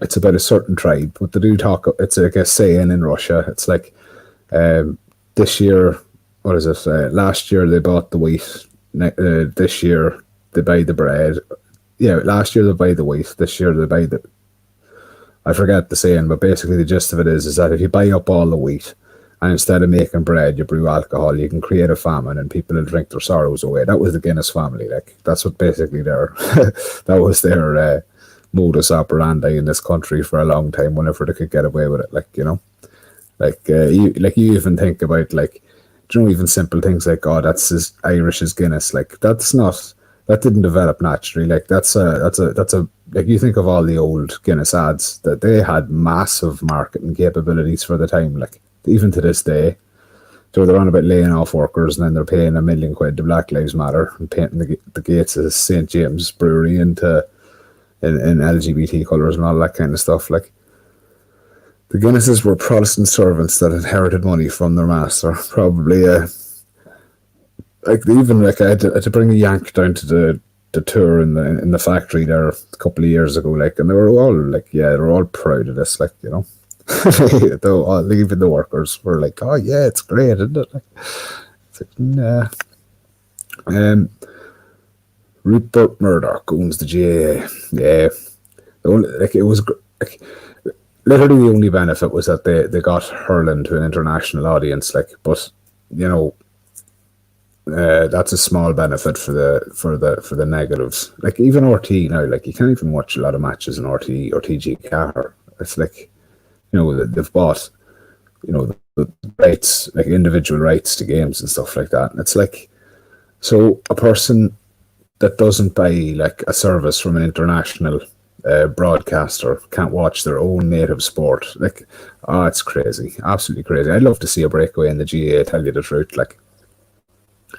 It's about a certain tribe, but they do talk. It's like a saying in Russia. It's like, this year, what is it? Last year they bought the wheat. This year they buy the bread. Yeah, last year they buy the wheat. This year they buy the. I forget the saying, but basically the gist of it is that if you buy up all the wheat and instead of making bread, you brew alcohol, you can create a famine and people will drink their sorrows away. That was the Guinness family. Like, that's what basically that was their modus operandi in this country for a long time. Whenever they could get away with it, like, you even think about, like, even simple things like, oh, that's as Irish as Guinness. Like, that didn't develop naturally. Like, that's a like, you think of all the old Guinness ads, that they had massive marketing capabilities for the time. Like, even to this day, so they're on about laying off workers and then they're paying £1 million to Black Lives Matter and painting the gates of St. James Brewery in LGBT colours and all that kind of stuff. Like, the Guinnesses were Protestant servants that inherited money from their master. Probably, like, even like I had to bring a Yank down to the tour in the factory there a couple of years ago. Like, and they were all like, yeah, they were all proud of this. Like, even the workers were like, oh yeah, it's great, isn't it? Like, it's like, nah. Rupert Murdoch owns the GAA. Yeah, it was like, literally the only benefit was that they got hurling to an international audience. Like, but that's a small benefit for the negatives. Like, even RT now, like, you can't even watch a lot of matches in RT or TG4. It's like, they've bought, the rights, like individual rights to games and stuff like that. And it's like, so a person that doesn't buy like a service from an international broadcaster can't watch their own native sport. Like, oh, it's crazy, absolutely crazy. I'd love to see a breakaway in the GAA, tell you the truth. Like,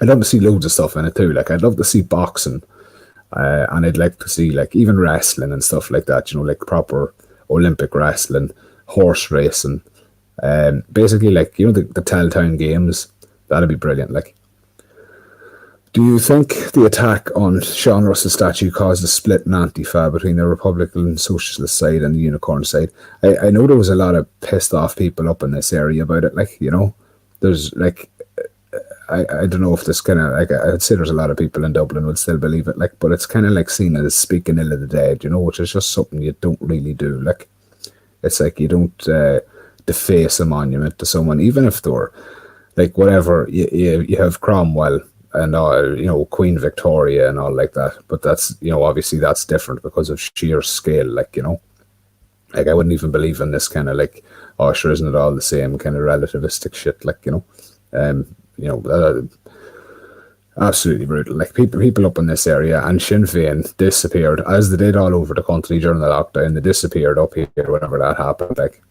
I'd love to see loads of stuff in it too. Like, I'd love to see boxing, and I'd like to see, like, even wrestling and stuff like that. Like proper Olympic wrestling, horse racing, basically, like, the Telltown games. That'd be brilliant. Like, do you think the attack on Sean Russell's statue caused a split in Antifa between the Republican Socialist side and the Unicorn side? I know there was a lot of pissed off people up in this area about it. Like, there's like, I don't know if this kind of, like, I'd say there's a lot of people in Dublin would still believe it, like, but it's kind of like seen as speaking ill of the dead, which is just something you don't really do. Like, it's like, you don't deface a monument to someone, even if they were, like, whatever, you have Cromwell and Queen Victoria and all like that, but that's, obviously that's different because of sheer scale. Like, like, I wouldn't even believe in this kind of, like, oh sure, isn't it all the same kind of relativistic shit, like, absolutely brutal. Like, people up in this area, and Sinn Féin disappeared, as they did all over the country during the lockdown. They disappeared up here whenever that happened. Like,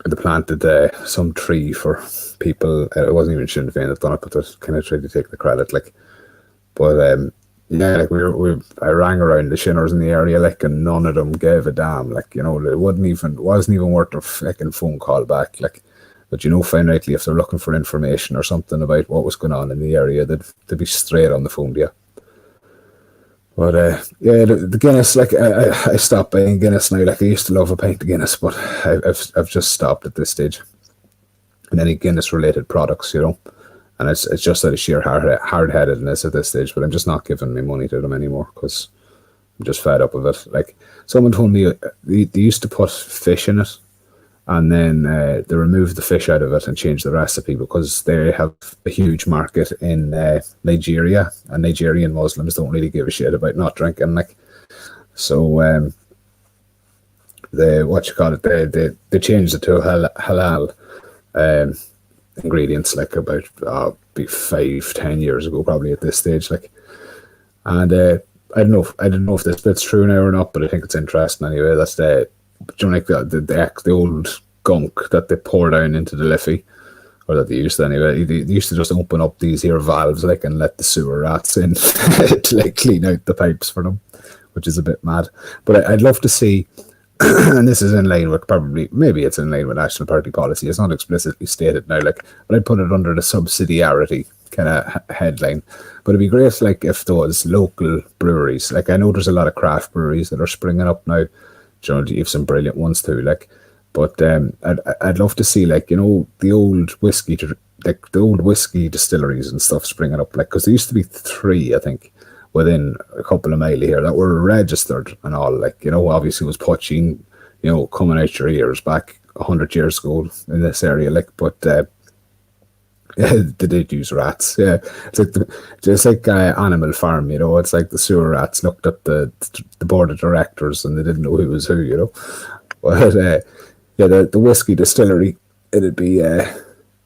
they planted some tree for people. It wasn't even Sinn Féin that done it, but they kind of tried to take the credit. Like, but yeah, like I rang around the Shinners in the area, like, and none of them gave a damn. Like, it wasn't even worth a fucking phone call back. Like, but finally, if they're looking for information or something about what was going on in the area, they'd be straight on the phone to you. But yeah, the Guinness, like, I stopped buying Guinness now. Like, I used to love a pint of Guinness, but I've just stopped at this stage. And any Guinness related products, and it's just out of sheer hard headedness at this stage. But I'm just not giving my money to them anymore because I'm just fed up of it. Like, someone told me they used to put fish in it, and then they removed the fish out of it and changed the recipe because they have a huge market in Nigeria, and Nigerian Muslims don't really give a shit about not drinking. Like, so they changed it to halal ingredients, like, about be 5-10 years ago, probably at this stage. Like, and I don't know if this bit's true now or not, but I think it's interesting anyway. That's like the old gunk that they pour down into the Liffey, or that they used to anyway. They used to just open up these here valves, like, and let the sewer rats in to, like, clean out the pipes for them, which is a bit mad. But I'd love to see, and this is in line with maybe it's in line with National Party policy. It's not explicitly stated now, like, but I'd put it under the subsidiarity kind of headline. But it'd be great, like, if those local breweries, like, I know there's a lot of craft breweries that are springing up now. You have some brilliant ones too, like, but I'd love to see, like, the old whiskey, like the old whiskey distilleries and stuff springing up, like, because there used to be 3, I think, within a couple of mile here that were registered and all, like, obviously it was poaching, coming out your ears back 100 years ago in this area, like, but yeah, they did use rats. Yeah, it's like Animal Farm. It's like the sewer rats looked at the board of directors and they didn't know who was who. But yeah, the whiskey distillery, it'd be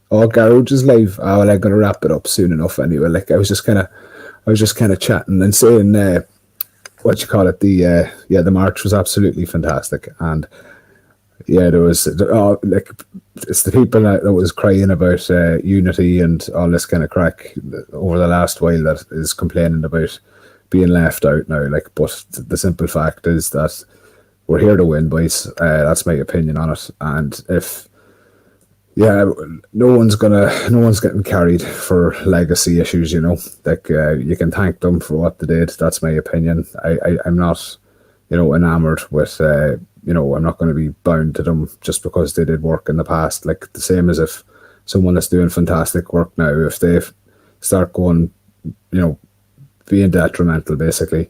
Garage is live. Oh, well, I'm gonna wrap it up soon enough anyway. Like, I was just kind of chatting and saying what you call it. The march was absolutely fantastic, and yeah, there was like, it's the people that was crying about unity and all this kind of crack over the last while that is complaining about being left out now. Like, but the simple fact is that we're here to win, boys. That's my opinion on it. And if no one's getting carried for legacy issues. Like, you can thank them for what they did. That's my opinion. I'm not enamored with. I'm not going to be bound to them just because they did work in the past. Like, the same as if someone that's doing fantastic work now, if they start going, being detrimental, basically,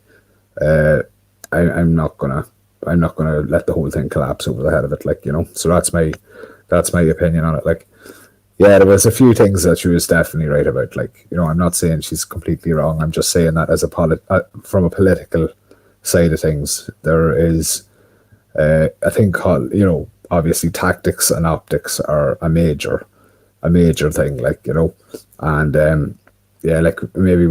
I'm not gonna let the whole thing collapse over the head of it. Like, so that's my opinion on it. Like, yeah, there was a few things that she was definitely right about. Like, I'm not saying she's completely wrong. I'm just saying that as from a political side of things, there is. I think, obviously tactics and optics are a major thing, like, and yeah, like, maybe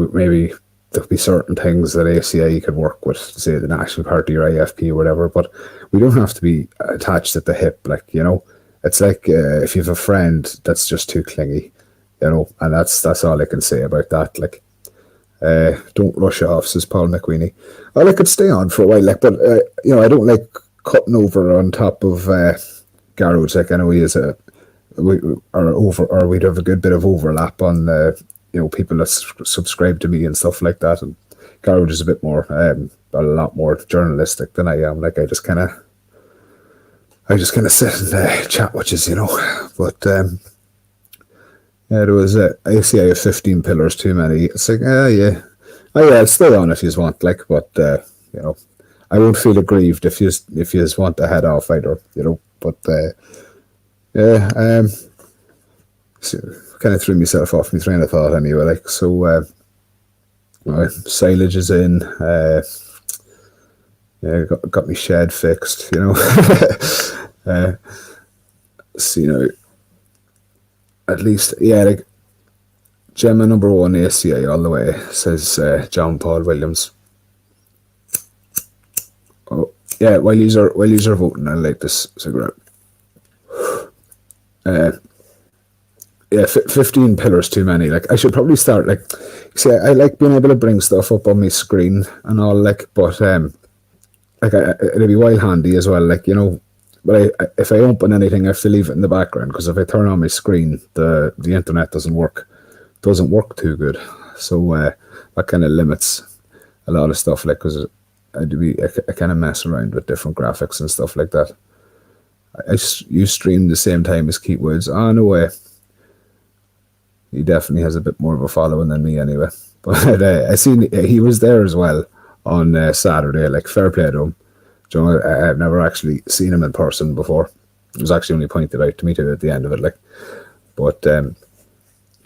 there'll be certain things that ACI could work with, say the National Party or IFP or whatever, but we don't have to be attached at the hip, like, it's like if you have a friend that's just too clingy, and that's all I can say about that. Like, don't rush off, says Paul McQueenie. I could stay on for a while, like, but I don't like cutting over on top of Garage. Like, I know he is we'd have a good bit of overlap on people that subscribe to me and stuff like that, and Garage is a lot more journalistic than I am. Like, I just kind of sit and chat watches, but yeah, there was ACI of 15 pillars too many. It's like, yeah, I'll stay on if you want, like, but I won't feel aggrieved if you want to head off either, but yeah, so kind of threw myself off my train of thought anyway, like, so silage is in, yeah, got my shed fixed, so, at least, yeah, like, Gemma number 1 ACI all the way, says John Paul Williams. Oh, yeah, while you're voting, I like this cigarette. Yeah, 15 pillars too many. Like I should probably start like, see, I like being able to bring stuff up on my screen and all, like, but like it'd be wild handy as well, like, you know. But if I open anything, I have to leave it in the background, because if I turn on my screen, the internet doesn't work too good. So that kind of limits a lot of stuff, like, because I kind of mess around with different graphics and stuff like that. You stream the same time as Keith Woods. Oh, no way. He definitely has a bit more of a following than me anyway. But I seen he was there as well on Saturday. Like, fair play to him. You know, I've never actually seen him in person before. It was actually only pointed out to me too at the end of it. Like, but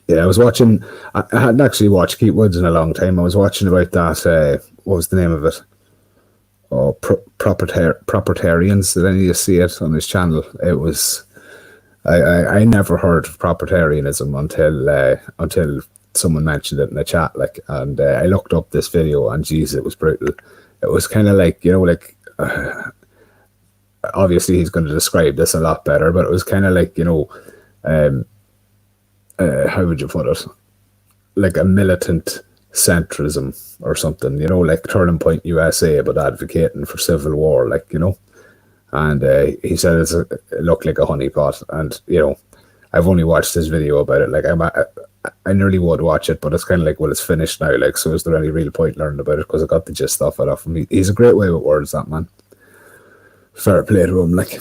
yeah, I was watching. I hadn't actually watched Keith Woods in a long time. I was watching about that. What was the name of it? Oh, Propertarians. Did any of you see it on his channel? It was. I never heard of propertarianism until someone mentioned it in the chat. Like, and I looked up this video, and geez, it was brutal. It was kind of like, you know, like, obviously he's going to describe this a lot better, but it was kind of like, you know, how would you put it? Like a militant centrism or something, you know, like Turning Point USA, but advocating for civil war, like, you know. And he said it looked like a honeypot, and, you know, I've only watched this video about it. Like, I nearly would watch it, but it's kind of like, well, it's finished now. Like, so is there any real point learning about it? Because I got the gist off it off him. He's a great way with words, that man. Fair play to him. Like,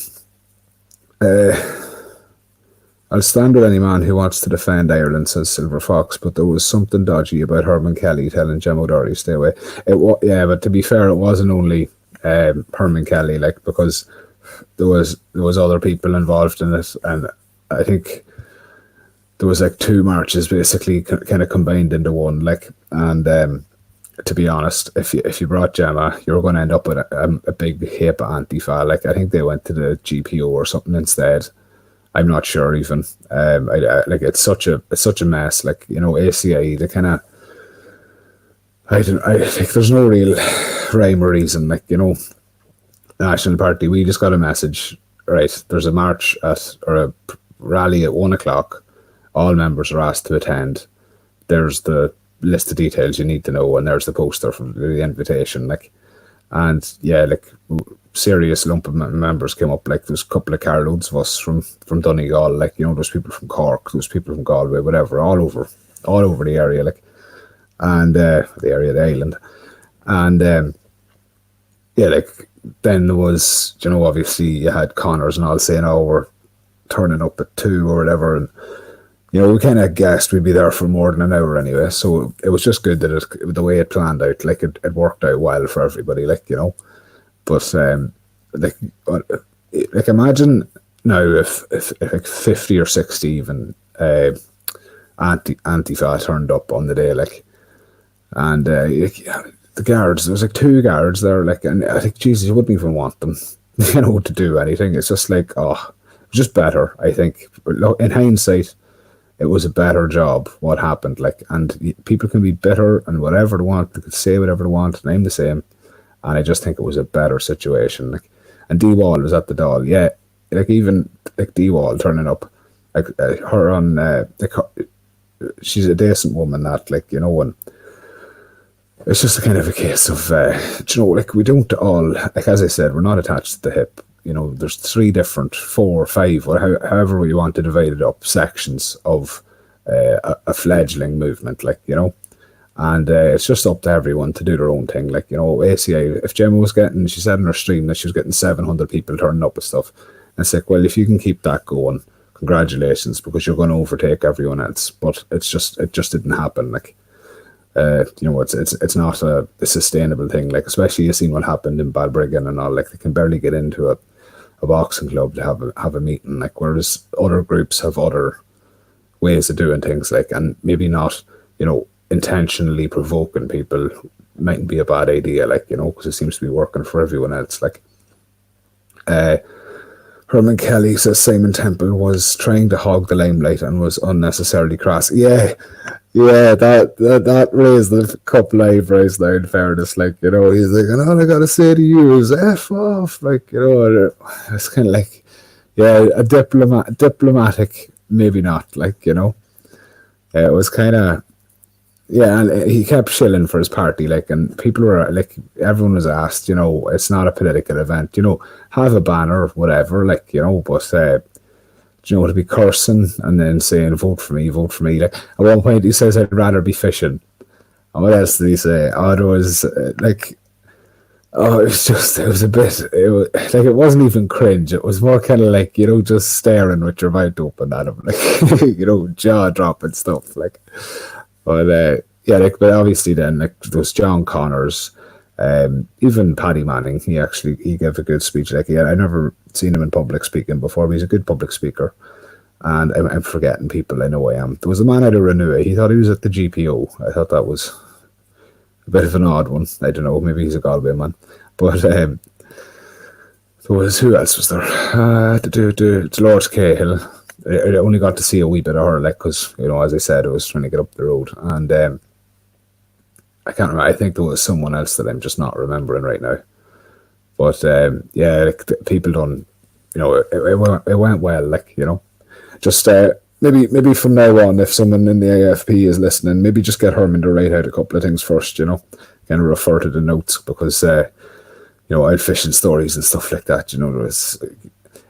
I'll stand with any man who wants to defend Ireland, says Silver Fox, but there was something dodgy about Herman Kelly telling Gemma O'Doherty stay away. Yeah, but to be fair, it wasn't only Herman Kelly, like, because there was other people involved in it, and I think there was like two marches basically kind of combined into one, like. And to be honest, if you brought Gemma, you're going to end up with a big HEPA Antifa. Like, I think they went to the GPO or something instead. I'm not sure even. Like, it's such a mess. Like, you know, ACI, they kind of, I think there's no real rhyme or reason. Like, you know, National Party, we just got a message, right? There's a march or a rally at 1:00. All members are asked to attend. There's the list of details you need to know, and there's the poster for the invitation. Like, and yeah, like, serious lump of members came up. Like, there's a couple of carloads of us from Donegal. Like, you know, there's people from Cork, there's people from Galway, whatever, all over the area. Like, and the area, the island, and yeah, like, then there was, you know, obviously you had Connors and all saying, oh, we're turning up at 2 or whatever, and, you know, we kind of guessed we'd be there for more than an hour anyway. So it was just good that the way it planned out, like, it worked out well for everybody, like, you know. But like imagine now if like 50 or 60 even Antifa turned up on the day, like, and the guards, there was like 2 guards there, like, and I think, Jesus, you wouldn't even want them, you know, to do anything. It's just like, oh, just better, I think. In hindsight, it was a better job what happened, like, and people can be bitter and whatever they want, they could say whatever they want, and I'm the same, and I just think it was a better situation. Like, and D-Wall was at the Dáil, yeah, like, even like D-Wall turning up, like, her on like, she's a decent woman, that, like, you know, and it's just a kind of a case of you know, like, we don't all, like, as I said, we're not attached to the hip. You know, there's 3 different, 4 or 5, or however you want to divide it up, sections of a fledgling movement, like, you know. And it's just up to everyone to do their own thing. Like, you know, ACI, if Gemma was getting, she said in her stream that she was getting 700 people turning up and stuff. And it's like, well, if you can keep that going, congratulations, because you're going to overtake everyone else. But it just didn't happen. Like, you know, it's not a sustainable thing. Like, especially you seen what happened in Balbriggan and all. Like, they can barely get into a boxing club to have a meeting. Like, whereas other groups have other ways of doing things. Like, and maybe not, you know, intentionally provoking people mightn't be a bad idea. Like, you know, because it seems to be working for everyone else. Like, Herman Kelly says Simon Temple was trying to hog the limelight and was unnecessarily crass. Yeah, that raised a couple eyebrows now, in fairness. Like, you know, he's like, and all I gotta say to you is F off. Like, you know, it's kind of like, yeah, a diplomatic, maybe not. Like, it was kind of, yeah, and he kept shilling for his party, like, and people were like, everyone was asked, it's not a political event, have a banner, whatever, like, but to be cursing and then saying vote for me, vote for me. Like at one point, he says, "I'd rather be fishing." And what else did he say? Oh, it was like, oh, it was a bit, like, it wasn't even cringe. It was more kind of like, just staring with your mouth open at him, like, jaw dropping stuff. Like, but yeah, like, but obviously then, like, those John Connors, even Paddy Manning, he gave a good speech. Like, I never seen him in public speaking before, but he's a good public speaker. And I'm forgetting people. I know I am. There was a man out of Renew. He thought he was at the GPO. I thought that was a bit of an odd one. I don't know. Maybe he's a Galway man. But there was, who else was there? Dolores Cahill. I only got to see a wee bit of her, like, because, as I said, I was trying to get up the road. And I can't remember. I think there was someone else that I'm just not remembering right now. But yeah, like, people don't, it went well, like, just maybe from now on, if someone in the AFP is listening, maybe just get Herman to write out a couple of things first, kind of refer to the notes, because out fishing stories and stuff like that.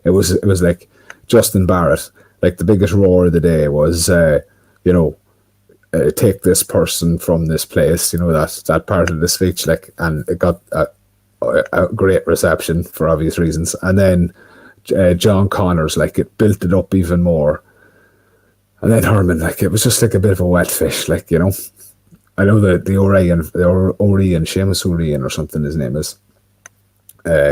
It was like Justin Barrett, like, the biggest roar of the day was take this person from this place, that part of the speech, like, and it got a great reception for obvious reasons. And then John Connors, like, it built it up even more. And then Herman, like, it was just like a bit of a wet fish, like, I know that the Orion, Seamus Orion or something his name is,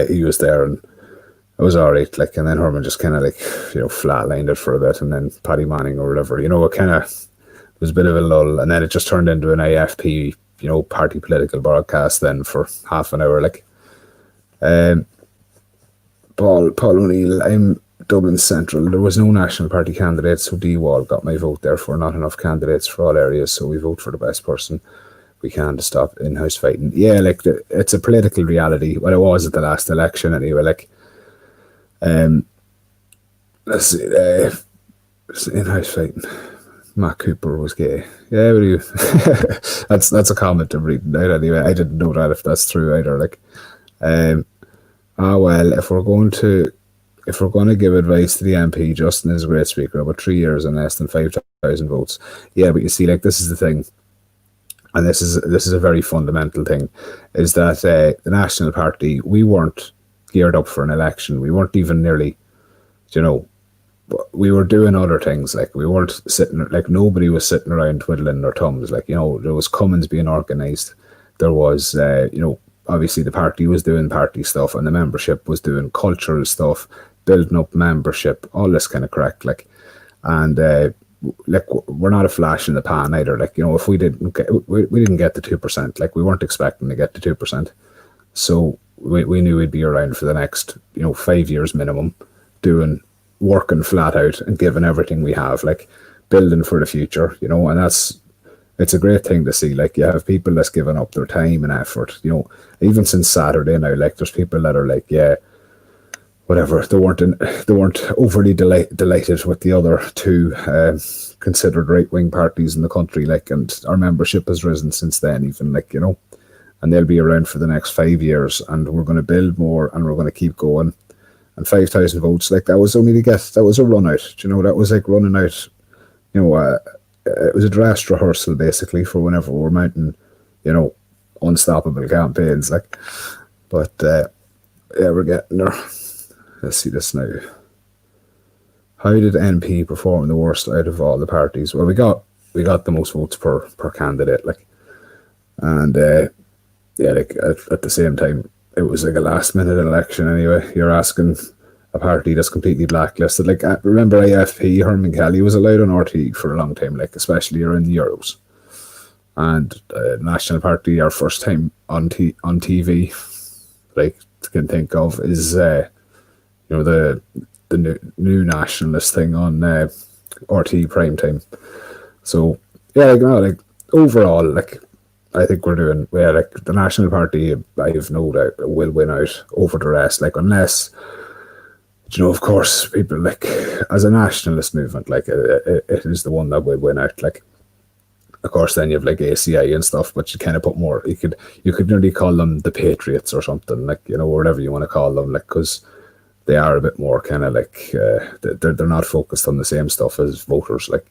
he was there, and it was all right, like, and then Herman just kind of, like, flatlined it for a bit, and then Paddy Manning or whatever, it kind of was a bit of a lull, and then it just turned into an AFP, party political broadcast then for half an hour, like. Paul O'Neill, I'm Dublin Central. There was no National Party candidates, so D-Wall got my vote. Therefore, not enough candidates for all areas, so we vote for the best person we can to stop in-house fighting. Yeah, like, it's a political reality. Well, it was at the last election anyway. Like, let's see, in-house fighting. Matt Cooper was gay. Yeah, but that's a comment I'm reading out anyway. I didn't know that, if that's true either. Like, well, if we're going to give advice to the MP, Justin is a great speaker, about 3 years and less than 5,000 votes. Yeah, but you see, like, this is the thing, and this is a very fundamental thing, is that the National Party, we weren't geared up for an election. We weren't even nearly, we were doing other things. Like, we weren't sitting, like, nobody was sitting around twiddling their thumbs. Like, there was Cummins being organised. There was, obviously the party was doing party stuff, and the membership was doing cultural stuff, building up membership, all this kind of crack. Like, and like, we're not a flash in the pan either. Like, if we didn't get the 2%, like, we weren't expecting to get the 2%. So we knew we'd be around for the next, 5 years minimum, working flat out and giving everything we have, like, building for the future, and it's a great thing to see. Like, you have people that's given up their time and effort, even since Saturday now. Like, there's people that are like, yeah, whatever, they weren't overly delighted with the other two considered right-wing parties in the country, like, and our membership has risen since then, even, like, and they'll be around for the next 5 years, and we're going to build more, and we're going to keep going. And 5,000 votes, like, that was a run out, that was like running out, it was a dress rehearsal, basically, for whenever we're mounting, unstoppable campaigns, like. But yeah, we're getting there. Let's see this now. How did NP perform the worst out of all the parties? Well, we got the most votes per candidate, like, and yeah, like, at the same time, it was like a last minute election anyway. You're asking a party that's completely blacklisted. Like, remember AFP, Herman Kelly was allowed on RT for a long time, like, especially around the Euros. And National Party, our first time on TV, like, can think of, is the new nationalist thing on RT prime time. So yeah, like overall, like, I think we're doing well. Like, the National Party, I have no doubt, will win out over the rest. Like, unless of course, people like as a nationalist movement, like it is the one that will win out. Like, of course, then you have like ACI and stuff, but you kind of put more. You could nearly call them the Patriots or something, like or whatever you want to call them, like because they are a bit more kind of like they're not focused on the same stuff as voters, like.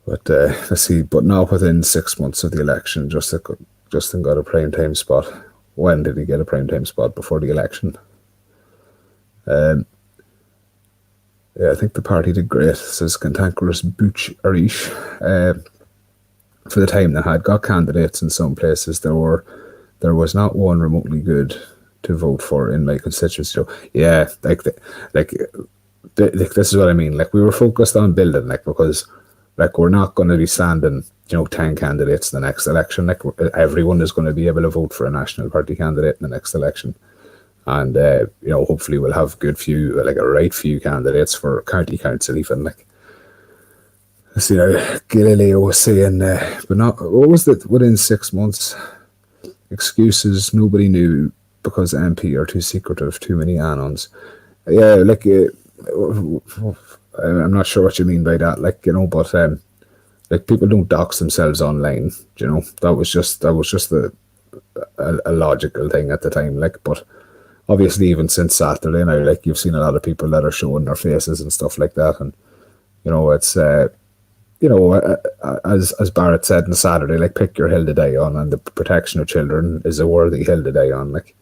But let's see. But now within 6 months of the election, Justin got a prime time spot. When did he get a prime time spot? Before the election? Yeah, I think the party did great, says Cantankerous Butch Arish. For the time they had got candidates in some places, there was not one remotely good to vote for in my constituency. So, yeah, like this is what I mean. Like we were focused on building, like because like we're not going to be standing 10 candidates in the next election. Like everyone is going to be able to vote for a National Party candidate in the next election. And hopefully we'll have a right few candidates for county council even. Like, let's see now, Galileo was saying, but not, what was it, within 6 months? Excuses nobody knew because MP are too secretive, too many anons. Yeah, like, I'm not sure what you mean by that, like, but like people don't dox themselves online, that was just a logical thing at the time, like, but obviously even since Saturday now, like you've seen a lot of people that are showing their faces and stuff like that, and it's as Barrett said on Saturday, like pick your hill to die on, and the protection of children is a worthy hill to die on. Like,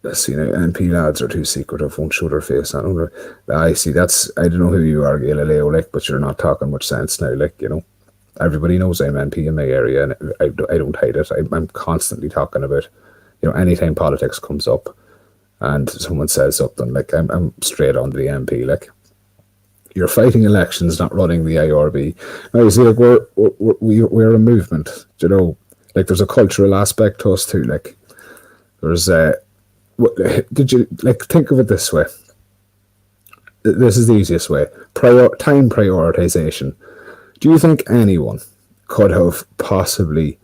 let's see now, NP lads are too secretive, won't show their face. I see. I don't know who you are, Galileo, like, but you're not talking much sense now, like, everybody knows I'm MP in my area, and I don't hide it. I'm constantly talking about, anytime politics comes up and someone says something, like I'm straight on to the MP. Like, you're fighting elections, not running the IRB. Now, you see, like we're a movement, like there's a cultural aspect to us too. Like, there's did you like think of it this way? This is the easiest way. Time prioritization. Do you think anyone could have possibly,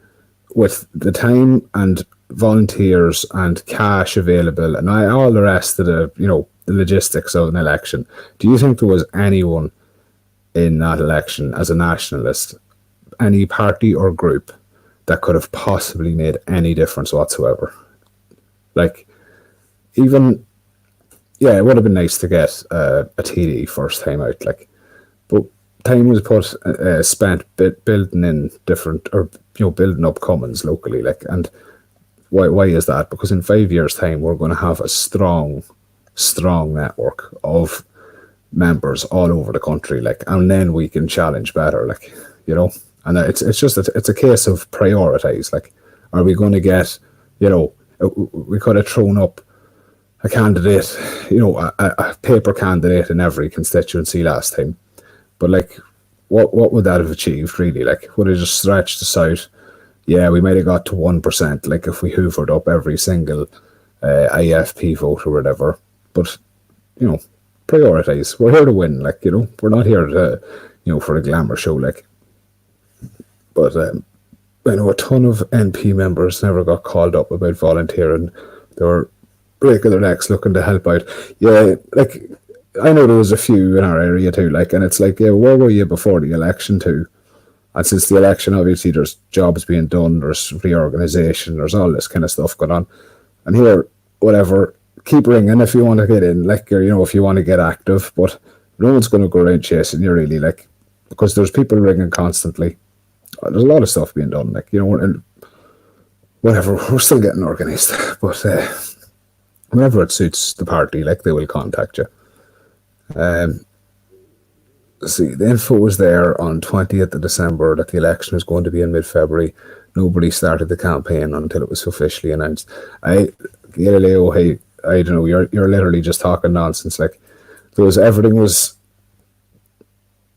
with the time and volunteers and cash available and all the rest of the logistics of an election, do you think there was anyone in that election as a nationalist, any party or group, that could have possibly made any difference whatsoever? Like, even, yeah, it would have been nice to get a TD first time out, like, but time was spent building in different, or building up commons locally, like, and why is that? Because in 5 years' time we're going to have a strong network of members all over the country, like, and then we can challenge better, like, and it's a case of prioritize. Like, are we going to get, we could have thrown up a candidate, a paper candidate in every constituency last time. But like, what would that have achieved really? Like, would it just stretched us out? Yeah, we might have got to 1%, like if we hoovered up every single IFP vote or whatever. But, prioritize. We're here to win, like, we're not here to, for a glamour show, like. But I know a ton of NP members never got called up about volunteering. They were breaking their necks looking to help out. Yeah, like, I know there was a few in our area too, like, and it's like, yeah, where were you before the election too? And since the election, obviously, there's jobs being done, there's reorganisation, there's all this kind of stuff going on. And here, whatever, keep ringing if you want to get in, like, or, if you want to get active, but no one's going to go around chasing you, really, like, because there's people ringing constantly. There's a lot of stuff being done, like, and whatever, we're still getting organised, but whenever it suits the party, like, they will contact you. See, the info was there on 20th of December that the election was going to be in mid-February. Nobody started the campaign until it was officially announced. Galileo, hey, I don't know, you're literally just talking nonsense. Like, it was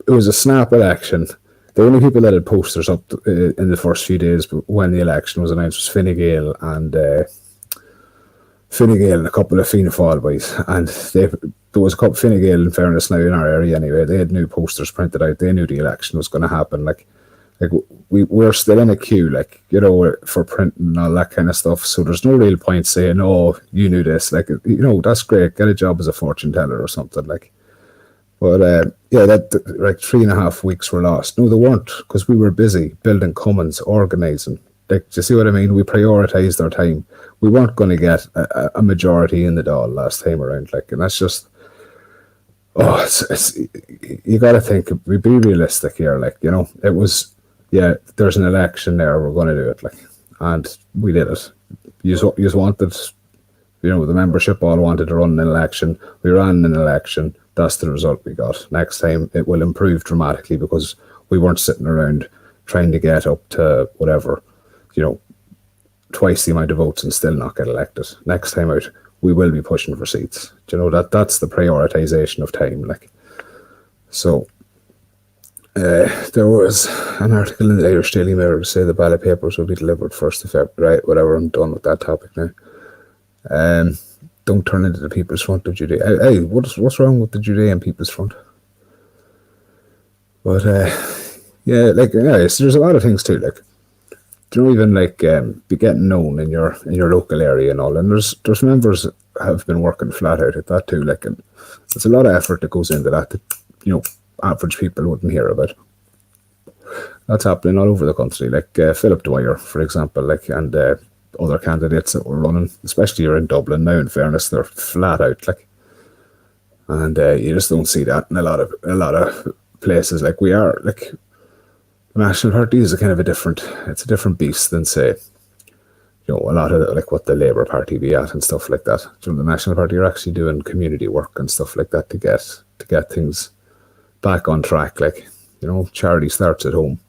a snap election. The only people that had posters up in the first few days when the election was announced was Fine Gael and a couple of Fianna Fáil boys, and there was a couple Fine Gael, in fairness now, in our area anyway. They had new posters printed out. They knew the election was going to happen. Like, like we're still in a queue, like, you know, for printing and all that kind of stuff. So there's no real point saying, "Oh, you knew this." Like, you know, that's great. Get a job as a fortune teller or something. Like, but yeah, that like 3.5 weeks were lost. No, they weren't, because we were busy building Cummins, organising. Like, do you see what I mean? We prioritised our time. We weren't going to get a majority in the Dáil last time around. Like, and that's just, oh, it's you got to think. We be realistic here. Like, you know, it was, yeah, there's an election there. We're going to do it. Like, and we did it. You just wanted, you know, the membership all wanted to run an election. We ran an election. That's the result we got. Next time it will improve dramatically, because we weren't sitting around trying to get up to whatever, you know, twice the amount of votes and still not get elected. Next time out, we will be pushing for seats. Do you know, that's the prioritization of time. Like, so there was an article in the Irish Daily Mirror to say the ballot papers will be delivered 1st of February. Right, whatever, I'm done with that topic now. Don't turn into the People's Front of Judea. Hey, what's wrong with the Judean People's Front? But yeah, like, yeah, so there's a lot of things too. Like, you know, even like be getting known in your local area and all. And there's members that have been working flat out at that too. Like, and there's a lot of effort that goes into that you know, average people wouldn't hear about. That's happening all over the country. Like Philip Dwyer, for example, like, and other candidates that were running, especially here in Dublin now. In fairness, they're flat out, like, and you just don't see that in a lot of places. Like, we are, like, the National Party is a kind of it's a different beast than, say, you know, a lot of like what the Labour Party be at and stuff like that. You know, the National Party are actually doing community work and stuff like that to get things back on track. Like, you know, charity starts at home.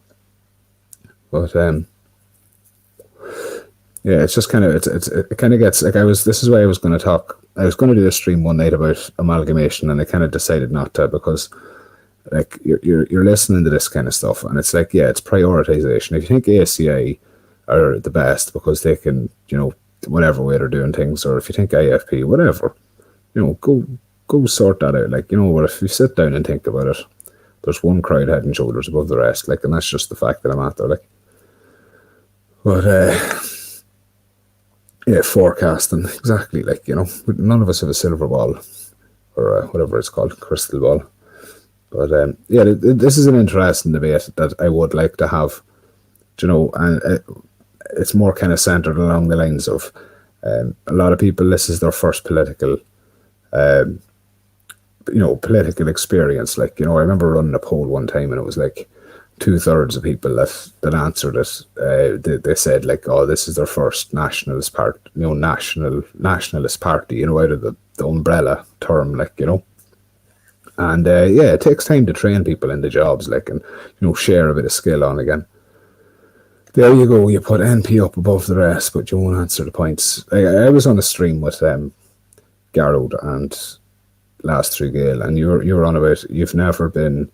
But yeah, it's just kind of it kind of gets like, this is why I was going to do a stream one night about amalgamation, and I kind of decided not to, because like you're listening to this kind of stuff and it's like, yeah, it's prioritization. If you think ACI are the best because they can, you know, whatever way they're doing things, or if you think IFP, whatever, you know, go sort that out. Like, you know, if you sit down and think about it, there's one crowd head and shoulders above the rest. Like, and that's just the fact that I'm at there. Like, but yeah, forecasting, exactly. Like, you know, none of us have a silver ball, or whatever it's called, crystal ball. But yeah, this is an interesting debate that I would like to have. You know, and it's more kind of centered along the lines of a lot of people, this is their first political, you know, political experience. Like, you know, I remember running a poll one time and it was like 2/3 of people that answered it. They said like, oh, this is their first nationalist party, you know, nationalist party, you know, out of the umbrella term, like, you know. And yeah, it takes time to train people into jobs, like, and, you know, share a bit of skill on again. There you go. You put NP up above the rest, but you won't answer the points. I was on a stream with Garrod and last through Gael, and you were on about you've never been.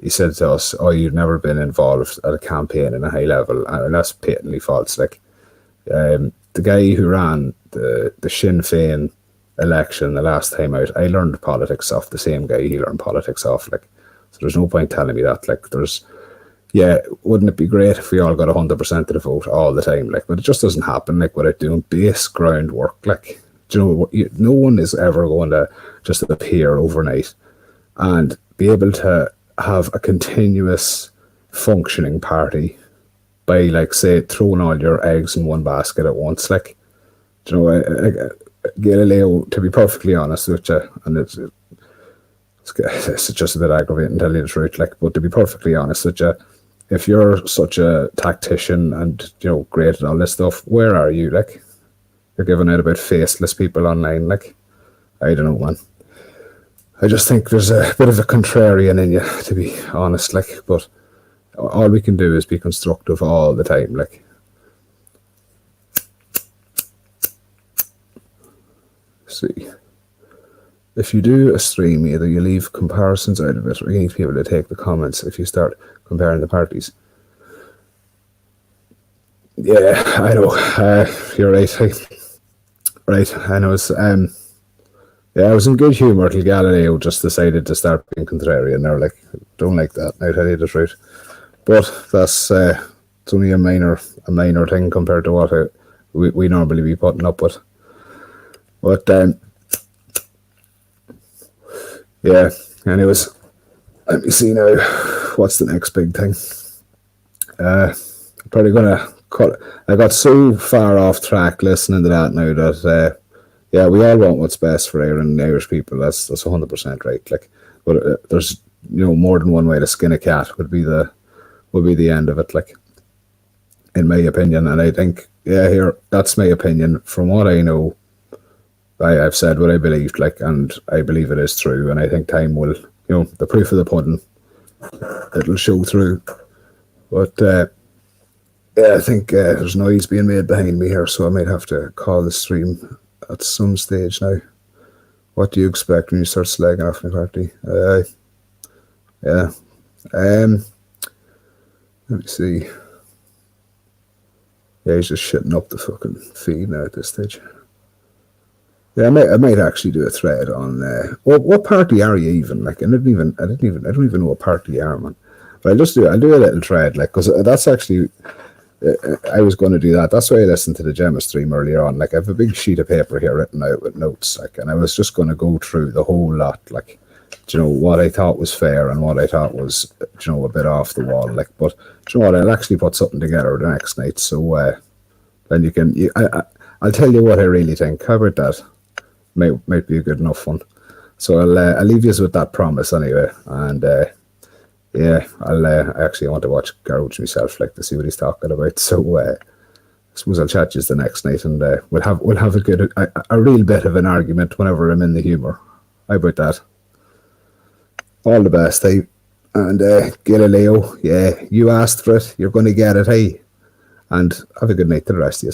He said to us, "Oh, you've never been involved at a campaign in a high level," and that's patently false. Like, the guy who ran the Sinn Féin election the last time out, I learned politics off the same guy he learned politics off. Like, so there's no point telling me that. Like, yeah, wouldn't it be great if we all got 100% of the vote all the time? Like, but it just doesn't happen. Like, without doing base groundwork. Like, do you know, no one is ever going to just appear overnight and be able to have a continuous functioning party by, like, say, throwing all your eggs in one basket at once. Like, do you know, Galileo, to be perfectly honest with you, and it's just a bit aggravating, to tell you the truth. Like, but to be perfectly honest with you, if you're such a tactician and, you know, great at all this stuff, where are you? Like, you're giving out about faceless people online. Like, I don't know, man. I just think there's a bit of a contrarian in you, to be honest. Like, but all we can do is be constructive all the time. Like, see, if you do a stream, either you leave comparisons out of it, or you need to be able to take the comments if you start comparing the parties. Yeah, I know. You're right. Right, and I was I was in good humour till Galileo just decided to start being contrarian. They're like, don't like that, I tell you the truth. But that's it's only a minor thing compared to what we normally be putting up with. But yeah, anyways, let me see now. What's the next big thing? Probably gonna cut. I got so far off track listening to that now that yeah, we all want what's best for Ireland and Irish people. That's 100% right. Like, but there's more than one way to skin a cat would be the end of it. Like, in my opinion, and I think here that's my opinion. From what I know, I've said what I believed, like, and I believe it is true. And I think time will, the proof of the pudding, it'll show through. But yeah, I think there's noise being made behind me here, so I might have to call the stream at some stage now. What do you expect when you start slagging off McCarthy? Yeah. Let me see. Yeah, he's just shitting up the fucking feed now at this stage. Yeah, I might actually do a thread on what party are you even? Like, I don't even know what party you are, man. But I'll do a little thread, like, because that's actually. I was going to do that. That's why I listened to the Gemma stream earlier on. Like, I have a big sheet of paper here written out with notes, like, and I was just going to go through the whole lot, like, what I thought was fair and what I thought was, a bit off the wall, like. But what? I'll actually put something together the next night, so then you can. I'll tell you what I really think. How about that? Might be a good enough one. So I'll leave you with that promise anyway, and. Yeah, I actually want to watch Garage myself, like, to see what he's talking about. So I suppose I'll chat you the next night, and we'll have a real bit of an argument whenever I'm in the humour. How about that? All the best, hey, and Galileo. Yeah, you asked for it, you're going to get it, hey, and have a good night to the rest of you.